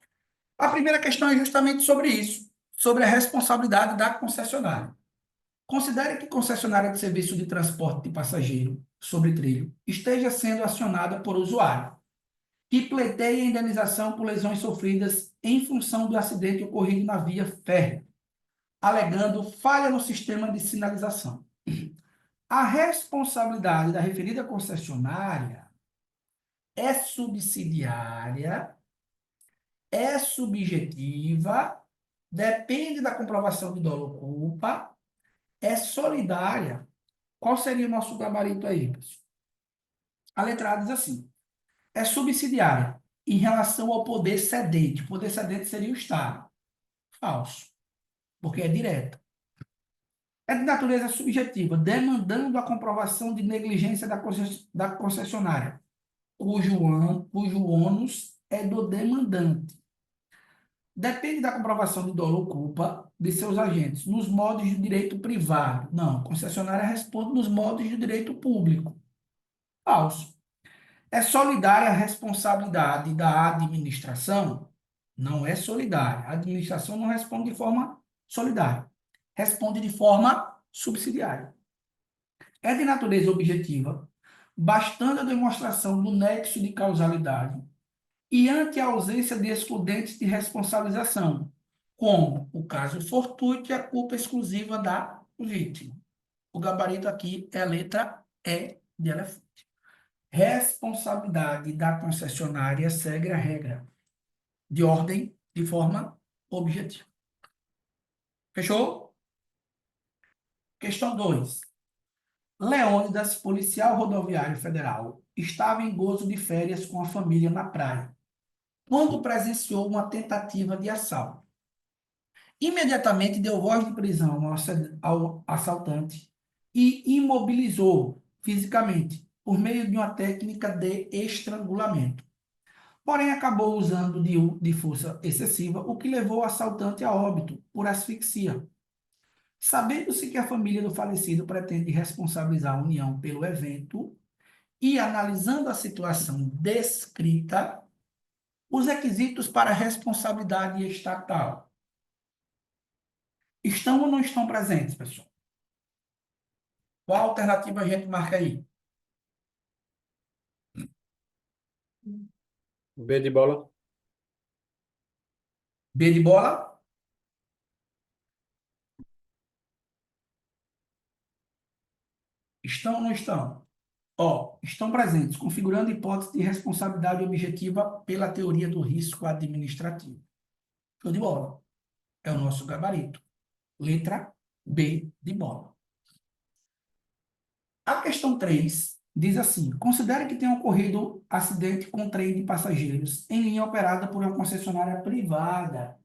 A primeira questão é justamente sobre isso, sobre a responsabilidade da concessionária. Considere que concessionária de serviço de transporte de passageiro sobre trilho esteja sendo acionada por usuário que pleiteia indenização por lesões sofridas em função do acidente ocorrido na via férrea, alegando falha no sistema de sinalização. A responsabilidade da referida concessionária é subsidiária, é subjetiva, depende da comprovação de dolo ou culpa, é solidária. Qual seria o nosso gabarito aí, pessoal? A letra A diz assim: é subsidiária em relação ao poder cedente. O poder cedente seria o Estado. Falso, porque é direta. É de natureza subjetiva, demandando a comprovação de negligência da concessionária, cujo ônus é do demandante. Depende da comprovação de dolo ou culpa de seus agentes, nos modos de direito privado. Não, a concessionária responde nos modos de direito público. Falso. É solidária a responsabilidade da administração? Não é solidária. A administração não responde de forma solidária. Responde de forma subsidiária. É de natureza objetiva, bastando a demonstração do nexo de causalidade e ante a ausência de excludentes de responsabilização, como o caso fortuito e a culpa exclusiva da vítima. O gabarito aqui é a letra E de elefante. Responsabilidade da concessionária segue a regra de ordem de forma objetiva. Fechou? Questão 2. Leônidas, policial rodoviário federal, estava em gozo de férias com a família na praia, quando presenciou uma tentativa de assalto. Imediatamente deu voz de prisão ao assaltante e imobilizou fisicamente por meio de uma técnica de estrangulamento. Porém, acabou usando de força excessiva, o que levou o assaltante a óbito por asfixia. Sabendo-se que a família do falecido pretende responsabilizar a União pelo evento e analisando a situação descrita, os requisitos para a responsabilidade estatal estão ou não estão presentes, pessoal? Qual alternativa a gente marca aí? B de bola. B de bola? Estão ou não estão? Ó, estão presentes, configurando hipótese de responsabilidade objetiva pela teoria do risco administrativo. Show de bola. É o nosso gabarito. Letra B de bola. A questão 3 diz assim: considere que tenha ocorrido acidente com trem de passageiros em linha operada por uma concessionária privada,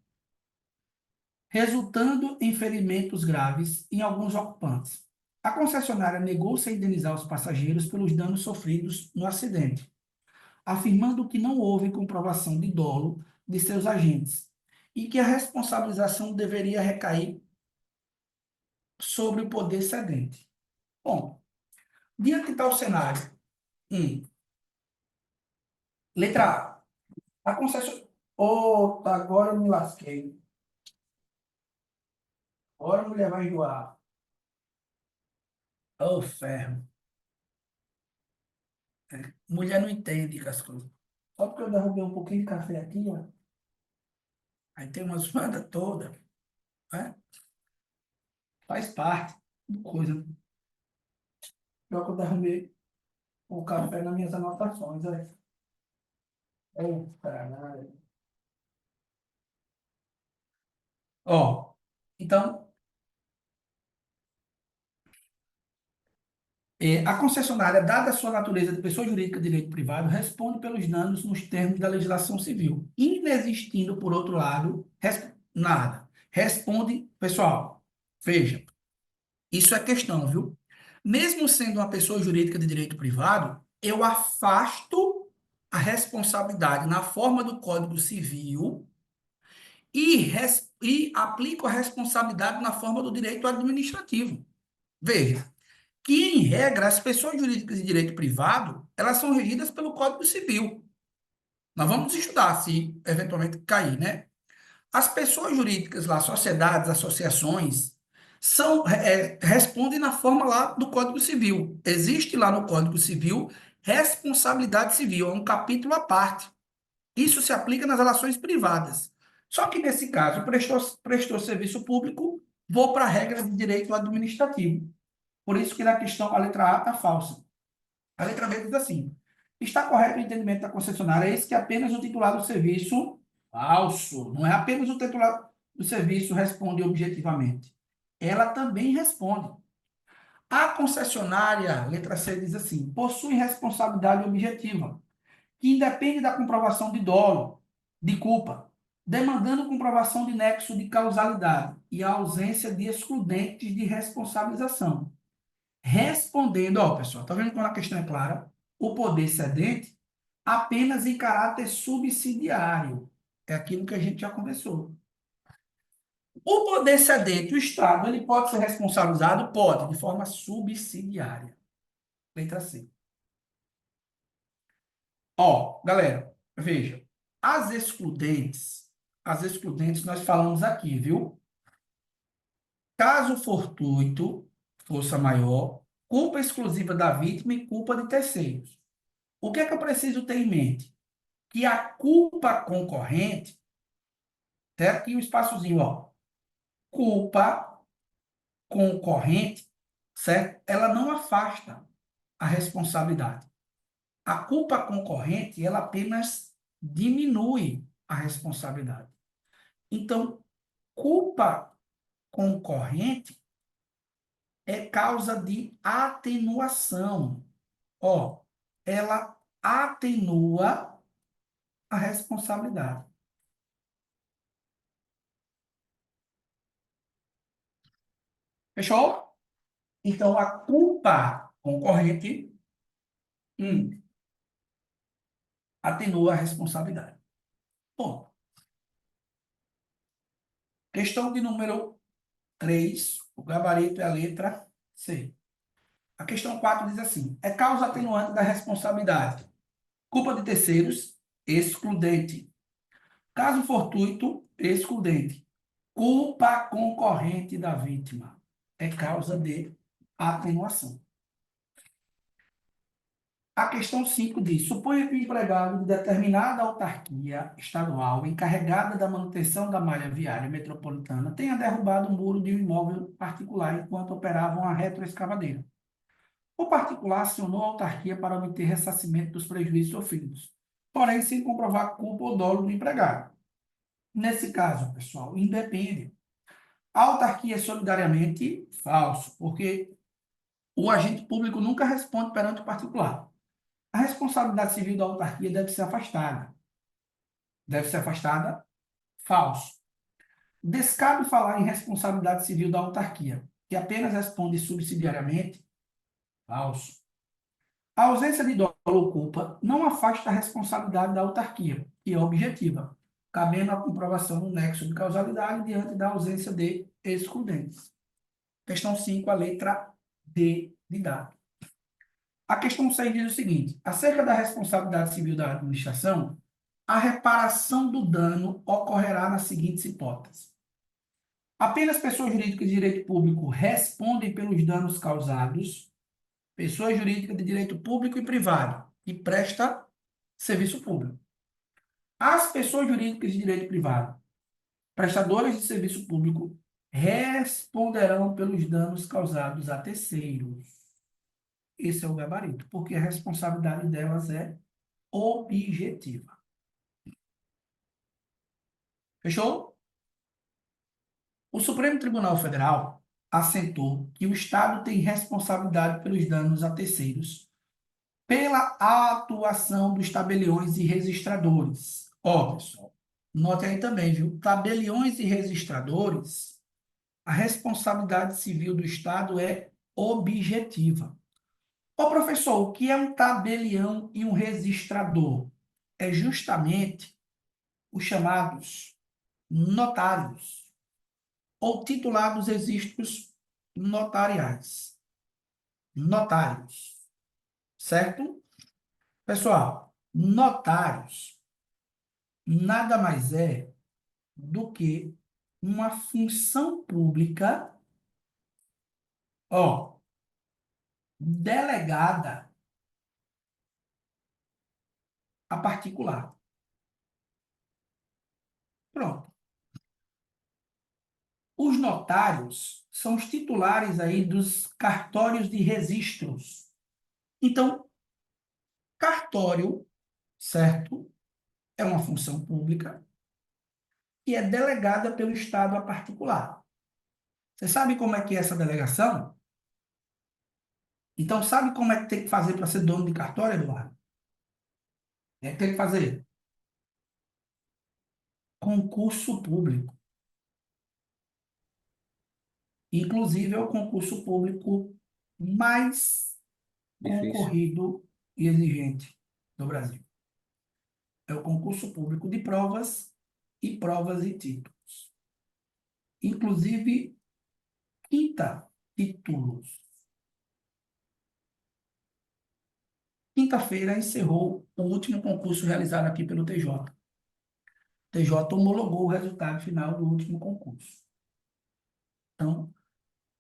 resultando em ferimentos graves em alguns ocupantes. A concessionária negou-se a indenizar os passageiros pelos danos sofridos no acidente, afirmando que não houve comprovação de dolo de seus agentes e que a responsabilização deveria recair sobre o poder cedente. Bom, diante de tal cenário, letra A. A concessionária... Oh, agora eu me lasquei. Agora a mulher vai enjoar. Ô, ferro. Mulher não entende as coisas. Só porque eu derrubei um pouquinho de café aqui, ó. Aí tem umas bandas todas, né? Faz parte da coisa. Pior que eu derrubei o café nas minhas anotações, né? Caralho. Ó, então, a concessionária, dada a sua natureza de pessoa jurídica de direito privado, responde pelos danos nos termos da legislação civil. Inexistindo, por outro lado, nada. Responde, pessoal, veja, isso é questão, viu? Mesmo sendo uma pessoa jurídica de direito privado, eu afasto a responsabilidade na forma do Código Civil e aplico a responsabilidade na forma do direito administrativo. Veja, que, em regra, as pessoas jurídicas de direito privado, elas são regidas pelo Código Civil. Nós vamos estudar se eventualmente cair, né? As pessoas jurídicas lá, sociedades, associações, respondem na forma lá do Código Civil. Existe lá no Código Civil responsabilidade civil, é um capítulo à parte. Isso se aplica nas relações privadas. Só que nesse caso, prestou serviço público, vou para a regra de direito administrativo. Por isso que na questão, a letra A está falsa. A letra B diz assim: está correto o entendimento da concessionária, eis que apenas o titular do serviço, falso, não é apenas o titular do serviço responde objetivamente. Ela também responde. A concessionária, letra C diz assim, possui responsabilidade objetiva, que independe da comprovação de dolo, de culpa, demandando comprovação de nexo de causalidade e a ausência de excludentes de responsabilização. Respondendo, ó, pessoal, tá vendo quando a questão é clara? O poder cedente apenas em caráter subsidiário. É aquilo que a gente já conversou. O poder cedente, o Estado, ele pode ser responsabilizado? Pode, de forma subsidiária. Letra C. Ó, galera, veja. As excludentes nós falamos aqui, viu? Caso fortuito, força maior, culpa exclusiva da vítima e culpa de terceiros. O que é que eu preciso ter em mente? Que a culpa concorrente, até aqui o espaçozinho, ó, culpa concorrente, certo? Ela não afasta a responsabilidade. A culpa concorrente, ela apenas diminui a responsabilidade. Então, culpa concorrente é causa de atenuação. Ó, ela atenua a responsabilidade. Fechou? Então, a culpa concorrente atenua a responsabilidade. Bom, questão de número 3, o gabarito é a letra C. A questão 4 diz assim: é causa atenuante da responsabilidade. Culpa de terceiros, excludente. Caso fortuito, excludente. Culpa concorrente da vítima. É causa de atenuação. A questão 5 diz: suponha que o empregado de determinada autarquia estadual encarregada da manutenção da malha viária metropolitana tenha derrubado o muro de um imóvel particular enquanto operava uma retroescavadeira. O particular acionou a autarquia para obter ressarcimento dos prejuízos sofridos, porém sem comprovar culpa ou dolo do empregado. Nesse caso, pessoal, independe. A autarquia é solidariamente falso, porque o agente público nunca responde perante o particular. A responsabilidade civil da autarquia deve ser afastada. Deve ser afastada? Falso. Descabe falar em responsabilidade civil da autarquia, que apenas responde subsidiariamente? Falso. A ausência de dolo ou culpa não afasta a responsabilidade da autarquia, que é objetiva, cabendo a comprovação do nexo de causalidade diante da ausência de excludentes. Questão 5, a letra D de dado. A questão 6 diz o seguinte: acerca da responsabilidade civil da administração, a reparação do dano ocorrerá nas seguintes hipóteses. Apenas pessoas jurídicas de direito público respondem pelos danos causados, pessoa jurídica de direito público e privado, que presta serviço público. As pessoas jurídicas de direito privado, prestadoras de serviço público, responderão pelos danos causados a terceiros. Esse é o gabarito, porque a responsabilidade delas é objetiva. Fechou? O Supremo Tribunal Federal assentou que o Estado tem responsabilidade pelos danos a terceiros pela atuação dos tabeliões e registradores. Ó, pessoal, note aí também, viu? Tabeliões e registradores, a responsabilidade civil do Estado é objetiva. Ô, professor, o que é um tabelião e um registrador? É justamente os chamados notários ou titulados registros notariais. Notários, certo? Pessoal, notários nada mais é do que uma função pública, ó, delegada a particular. Pronto. Os notários são os titulares aí dos cartórios de registros. Então, cartório, certo? É uma função pública e é delegada pelo Estado a particular. Você sabe como é que é essa delegação? Então, sabe como é que tem que fazer para ser dono de cartório, Eduardo? Tem que fazer concurso público. Inclusive, é o concurso público mais Difícil. concorrido e exigente do Brasil. É o concurso público de provas e títulos. Inclusive, quinta, títulos. Quinta-feira encerrou o último concurso realizado aqui pelo TJ. O TJ homologou o resultado final do último concurso. Então,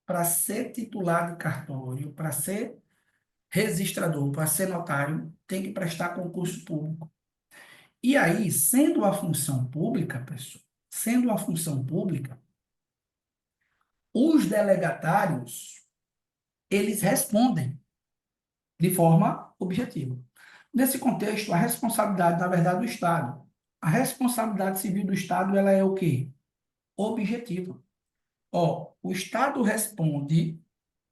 para ser titular de cartório, para ser registrador, para ser notário, tem que prestar concurso público. E aí, sendo a função pública, pessoal, sendo a função pública, os delegatários, eles respondem de forma objetiva. Nesse contexto, a responsabilidade, na verdade, do Estado. A responsabilidade civil do Estado, ela é o quê? Objetiva. Ó, o Estado responde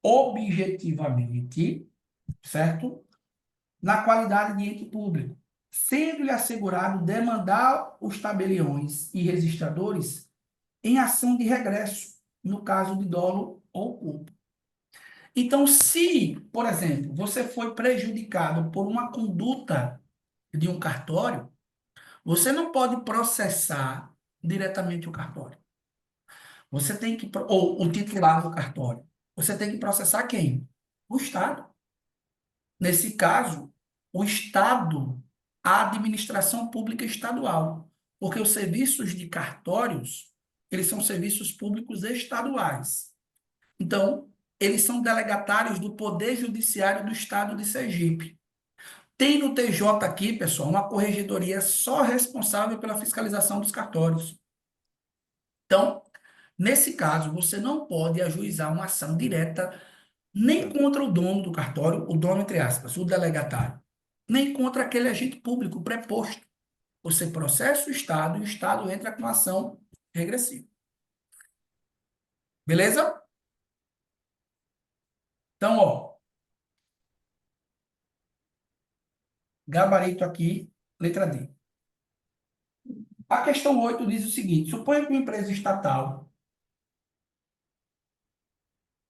objetivamente, certo? Na qualidade de ente público, sendo-lhe assegurado demandar os tabeliões e registradores em ação de regresso, no caso de dolo ou culpa. Então, se, por exemplo, você foi prejudicado por uma conduta de um cartório, você não pode processar diretamente o cartório. Você tem que, ou o titular do cartório. Você tem que processar quem? O Estado. Nesse caso, o Estado, a administração pública estadual, porque os serviços de cartórios, eles são serviços públicos estaduais. Então, eles são delegatários do Poder Judiciário do Estado de Sergipe. Tem no TJ aqui, pessoal, uma corregedoria só responsável pela fiscalização dos cartórios. Então, nesse caso, você não pode ajuizar uma ação direta nem contra o dono do cartório, o dono, entre aspas, o delegatário, nem contra aquele agente público preposto. Você processa o Estado e o Estado entra com ação regressiva. Beleza? Então, ó, gabarito aqui, letra D. A questão 8 diz o seguinte: suponha que uma empresa estatal,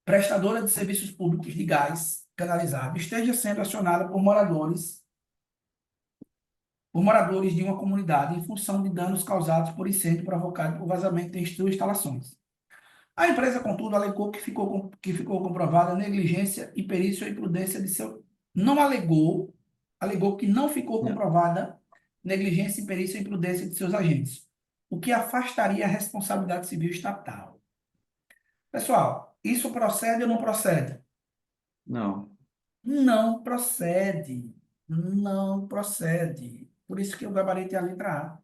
prestadora de serviços públicos de gás canalizado, esteja sendo acionada por moradores de uma comunidade em função de danos causados por incêndio provocado por vazamento em suas instalações. A empresa, contudo, alegou que ficou comprovada a negligência e perícia ou imprudência de seu... Não alegou, alegou que não ficou comprovada negligência e perícia ou imprudência de seus agentes, o que afastaria a responsabilidade civil estatal. Pessoal, isso procede ou não procede? Não. Não procede. Não procede. Por isso que o gabarito é a letra A.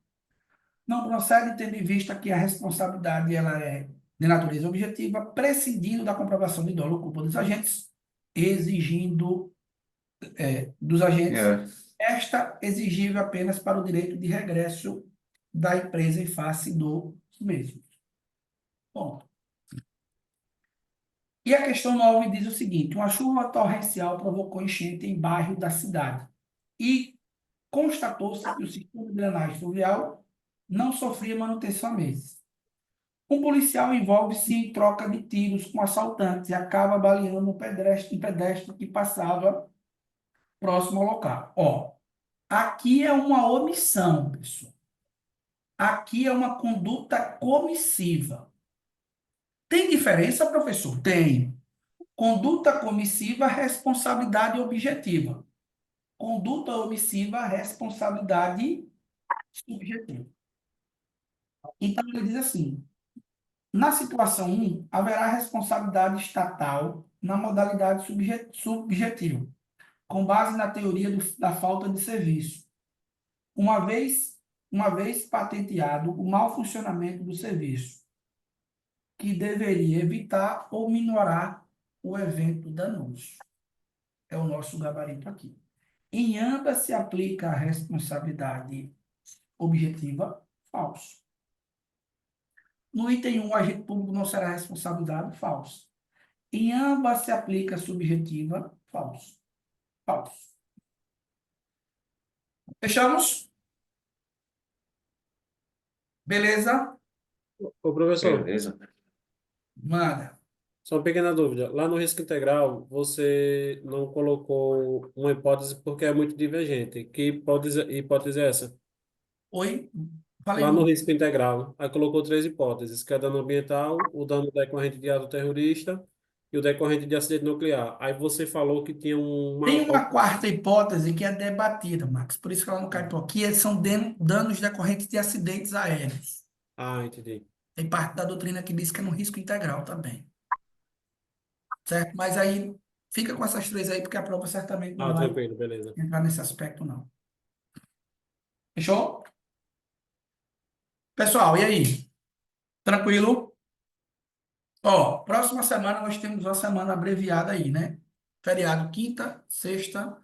Não procede, tendo em vista que a responsabilidade ela é de natureza objetiva, prescindindo da comprovação de dolo ou culpa dos agentes, exigindo dos agentes, esta exigível apenas para o direito de regresso da empresa em face dos mesmos. Bom. E a questão 9 diz o seguinte: uma chuva torrencial provocou enchente em bairro da cidade e constatou-se que o sistema de drenagem fluvial não sofria manutenção há meses. Um policial envolve-se em troca de tiros com assaltantes e acaba baleando um pedestre que passava próximo ao local. Ó, aqui é uma omissão, pessoal. Aqui é uma conduta comissiva. Tem diferença, professor? Tem. Conduta comissiva, responsabilidade objetiva. Conduta omissiva, responsabilidade subjetiva. Então, ele diz assim: na situação um haverá responsabilidade estatal na modalidade subjetiva, com base na teoria da falta de serviço, uma vez, uma vez patenteado o mau funcionamento do serviço, que deveria evitar ou minorar o evento danoso. É o nosso gabarito aqui. Em ambas se aplica a responsabilidade objetiva, falso. No item 1, o agente público não será responsabilizado, falso. Em ambas se aplica a subjetiva, falso. Falso. Fechamos? Beleza? Ô, professor, Beleza. Manda. só uma pequena dúvida. Lá no risco integral, você não colocou uma hipótese porque é muito divergente. Que hipótese é essa? Oi? Falei Lá no não. risco integral, aí colocou três hipóteses, que é dano ambiental, o dano decorrente de ato terrorista e o decorrente de acidente nuclear. Aí você falou que tinha Tem uma... uma quarta hipótese que é debatida, Max, por isso que ela não cai por aqui, são danos decorrentes de acidentes aéreos. Ah, entendi. Tem parte da doutrina que diz que é no risco integral também, certo? Mas aí, fica com essas três aí, porque a prova certamente não Ah, vai tranquilo, beleza. entrar nesse aspecto, não. Fechou? Pessoal, e aí? Tranquilo? Ó, próxima semana nós temos uma semana abreviada aí, né? Feriado quinta, sexta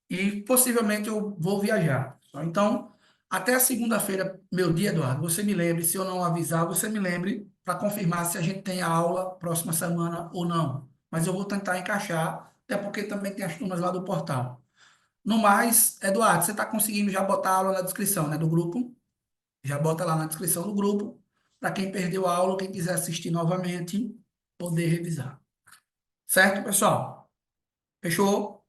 e possivelmente eu vou viajar. Então, até a segunda-feira, meu dia, Eduardo, você me lembre, se eu não avisar, você me lembre para confirmar se a gente tem a aula próxima semana ou não. Mas eu vou tentar encaixar, até porque também tem as turmas lá do portal. No mais, Eduardo, você está conseguindo já botar a aula na descrição, né, do grupo? Já bota lá na descrição do grupo, para quem perdeu a aula, quem quiser assistir novamente, poder revisar. Certo, pessoal? Fechou?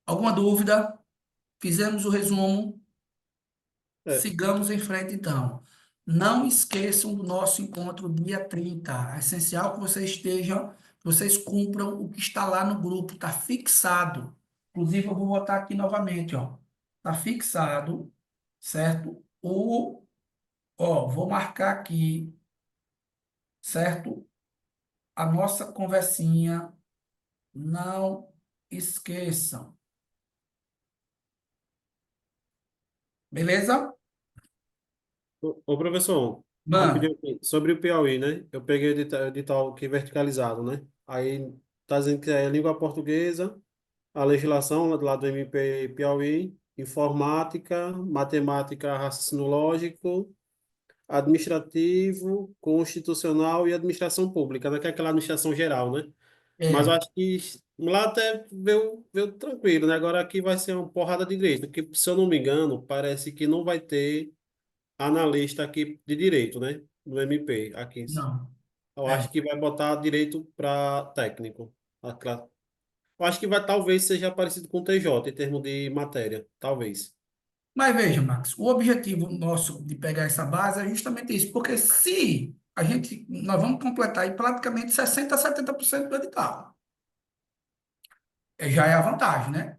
Alguma dúvida? Fizemos o resumo. É, Sigamos em frente, então. Não esqueçam do nosso encontro dia 30. É essencial que vocês estejam, que vocês cumpram o que está lá no grupo. Está fixado. Inclusive, eu vou botar aqui novamente, ó. Está fixado, certo? Vou marcar aqui, certo? A nossa conversinha. Não esqueçam. Beleza? ô, professor, Mano, rapidinho aqui, sobre o Piauí, né? Eu peguei o edital aqui verticalizado, né? Aí tá dizendo que é língua portuguesa, a legislação lá do MP Piauí, informática, matemática, raciocínio lógico, administrativo, constitucional e administração pública, né? Que é aquela administração geral, né? Mas eu é, acho que lá até veio tranquilo, né? Agora aqui vai ser uma porrada de direito, porque se eu não me engano, parece que não vai ter analista aqui de direito, né? No MP aqui. não. Eu É. acho que vai botar direito para técnico. Eu acho que vai talvez seja parecido com o TJ em termos de matéria, talvez. Mas veja, Max, o objetivo nosso de pegar essa base é justamente isso, porque se nós vamos completar aí praticamente 60 a 70% do edital. Já é a vantagem, né?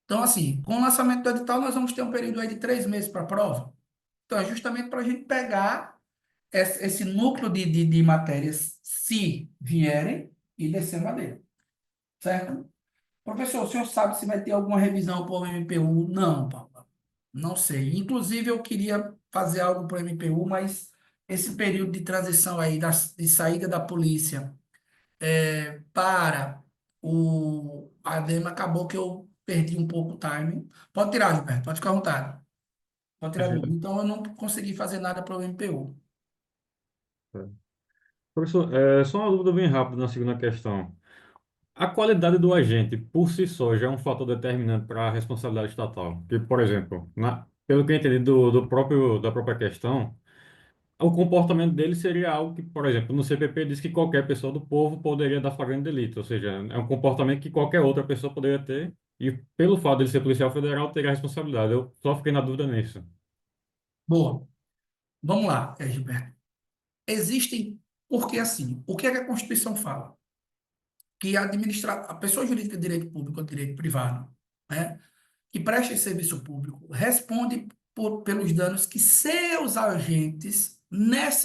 Então, assim, com o lançamento do edital, nós vamos ter um período aí de 3 meses para a prova. Então, é justamente para a gente pegar esse núcleo de matérias, se vierem, e descer madeira, certo? Professor, o senhor sabe se vai ter alguma revisão para o MPU? Não, Paulo. Não sei. Inclusive, eu queria fazer algo para o MPU, mas esse período de transição aí, de saída da polícia para o ADEMA, acabou que eu perdi um pouco o timing. Pode tirar, Gilberto, pode ficar à vontade. Pode tirar dúvida. Então, eu não consegui fazer nada para o MPU. Professor, só uma dúvida bem rápida na segunda questão. A qualidade do agente, por si só, já é um fator determinante para a responsabilidade estatal. Que, por exemplo, pelo que eu entendi da própria questão, o comportamento dele seria algo que, por exemplo, no CPP diz que qualquer pessoa do povo poderia dar flagrante delito, ou seja, é um comportamento que qualquer outra pessoa poderia ter, e pelo fato de ele ser policial federal, teria a responsabilidade. Eu só fiquei na dúvida nisso. Boa. Vamos lá, Gilberto. Existem, porque assim, o que é que a Constituição fala? Que a pessoa jurídica de direito público ou de direito privado, né, que presta esse serviço público, responde pelos danos que seus agentes,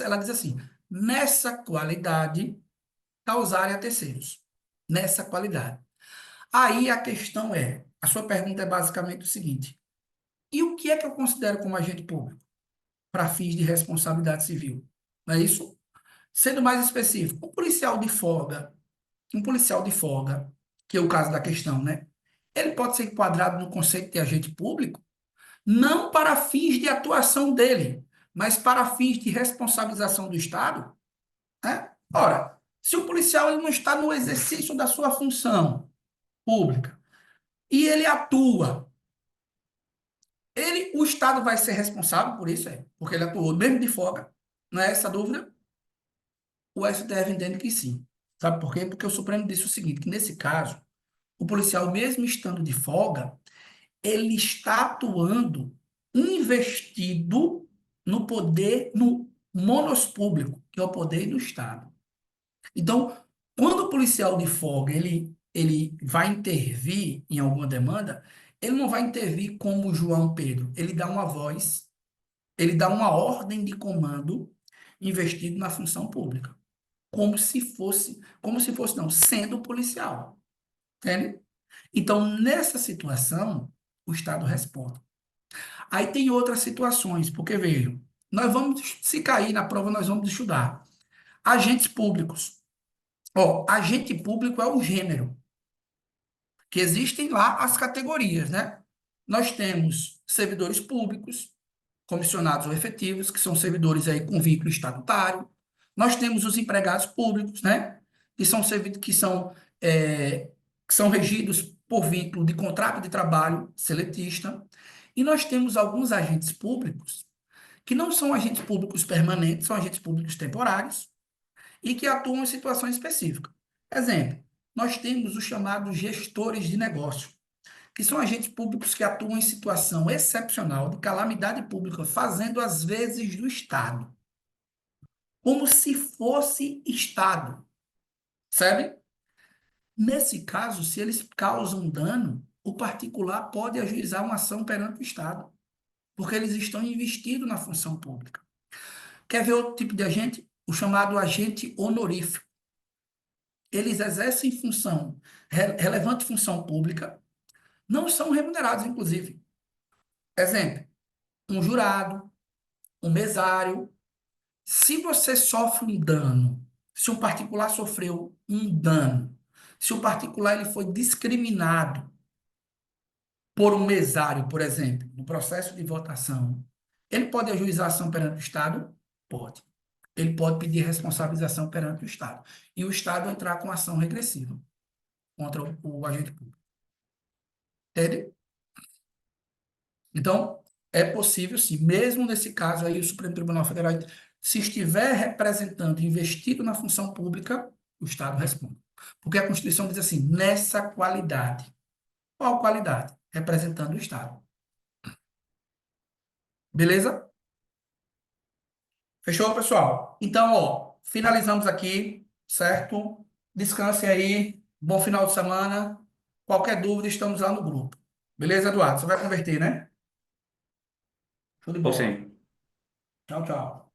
ela diz assim, nessa qualidade, causarem a terceiros. Nessa qualidade. Aí a questão é, a sua pergunta é basicamente o seguinte, e o que é que eu considero como agente público para fins de responsabilidade civil? Não é isso? Sendo mais específico, um policial de folga, que é o caso da questão, né? Ele pode ser enquadrado no conceito de agente público, não para fins de atuação dele, mas para fins de responsabilização do Estado, né? Ora, se o policial ele não está no exercício da sua função pública e ele atua, o Estado vai ser responsável por isso, porque ele atuou mesmo de folga, não é essa a dúvida? O STF entende que sim. Sabe por quê? Porque o Supremo disse o seguinte, que nesse caso, o policial, mesmo estando de folga, ele está atuando investido no poder, no monos público, que é o poder do Estado. Então, quando o policial de folga ele vai intervir em alguma demanda, ele não vai intervir como João Pedro, ele dá uma voz, ele dá uma ordem de comando investido na função pública, como se fosse não, sendo policial, entende? Então, nessa situação, o Estado responde. Aí tem outras situações, porque vejam, nós vamos, se cair na prova, nós vamos estudar agentes públicos. Ó, agente público é o gênero, que existem lá as categorias, né? Nós temos servidores públicos, comissionados ou efetivos, que são servidores aí com vínculo estatutário. Nós temos os empregados públicos, né? Que são que são regidos por vínculo de contrato de trabalho seletista. E nós temos alguns agentes públicos que não são agentes públicos permanentes, são agentes públicos temporários e que atuam em situações específicas. Exemplo, nós temos os chamados gestores de negócio, que são agentes públicos que atuam em situação excepcional de calamidade pública, fazendo às vezes do Estado, como se fosse Estado, sabe? Nesse caso, se eles causam dano, o particular pode ajuizar uma ação perante o Estado, porque eles estão investidos na função pública. Quer ver outro tipo de agente? O chamado agente honorífico. Eles exercem relevante função pública, não são remunerados, inclusive. Exemplo, um jurado, um mesário. Se você sofre um dano, se um particular sofreu um dano, se o particular ele foi discriminado por um mesário, por exemplo, no processo de votação, ele pode ajuizar ação perante o Estado? Pode. Ele pode pedir responsabilização perante o Estado. E o Estado entrar com ação regressiva contra o agente público. Entende? Então, é possível, sim, mesmo nesse caso aí, o Supremo Tribunal Federal, se estiver representando, investido na função pública, o Estado responde. Porque a Constituição diz assim, nessa qualidade. Qual qualidade? Representando o Estado. Beleza? Fechou, pessoal? Então, ó, finalizamos aqui, certo? Descanse aí, bom final de semana. Qualquer dúvida, estamos lá no grupo. Beleza, Eduardo? Você vai converter, né? Show de Ou bola. sim. Tchau, tchau.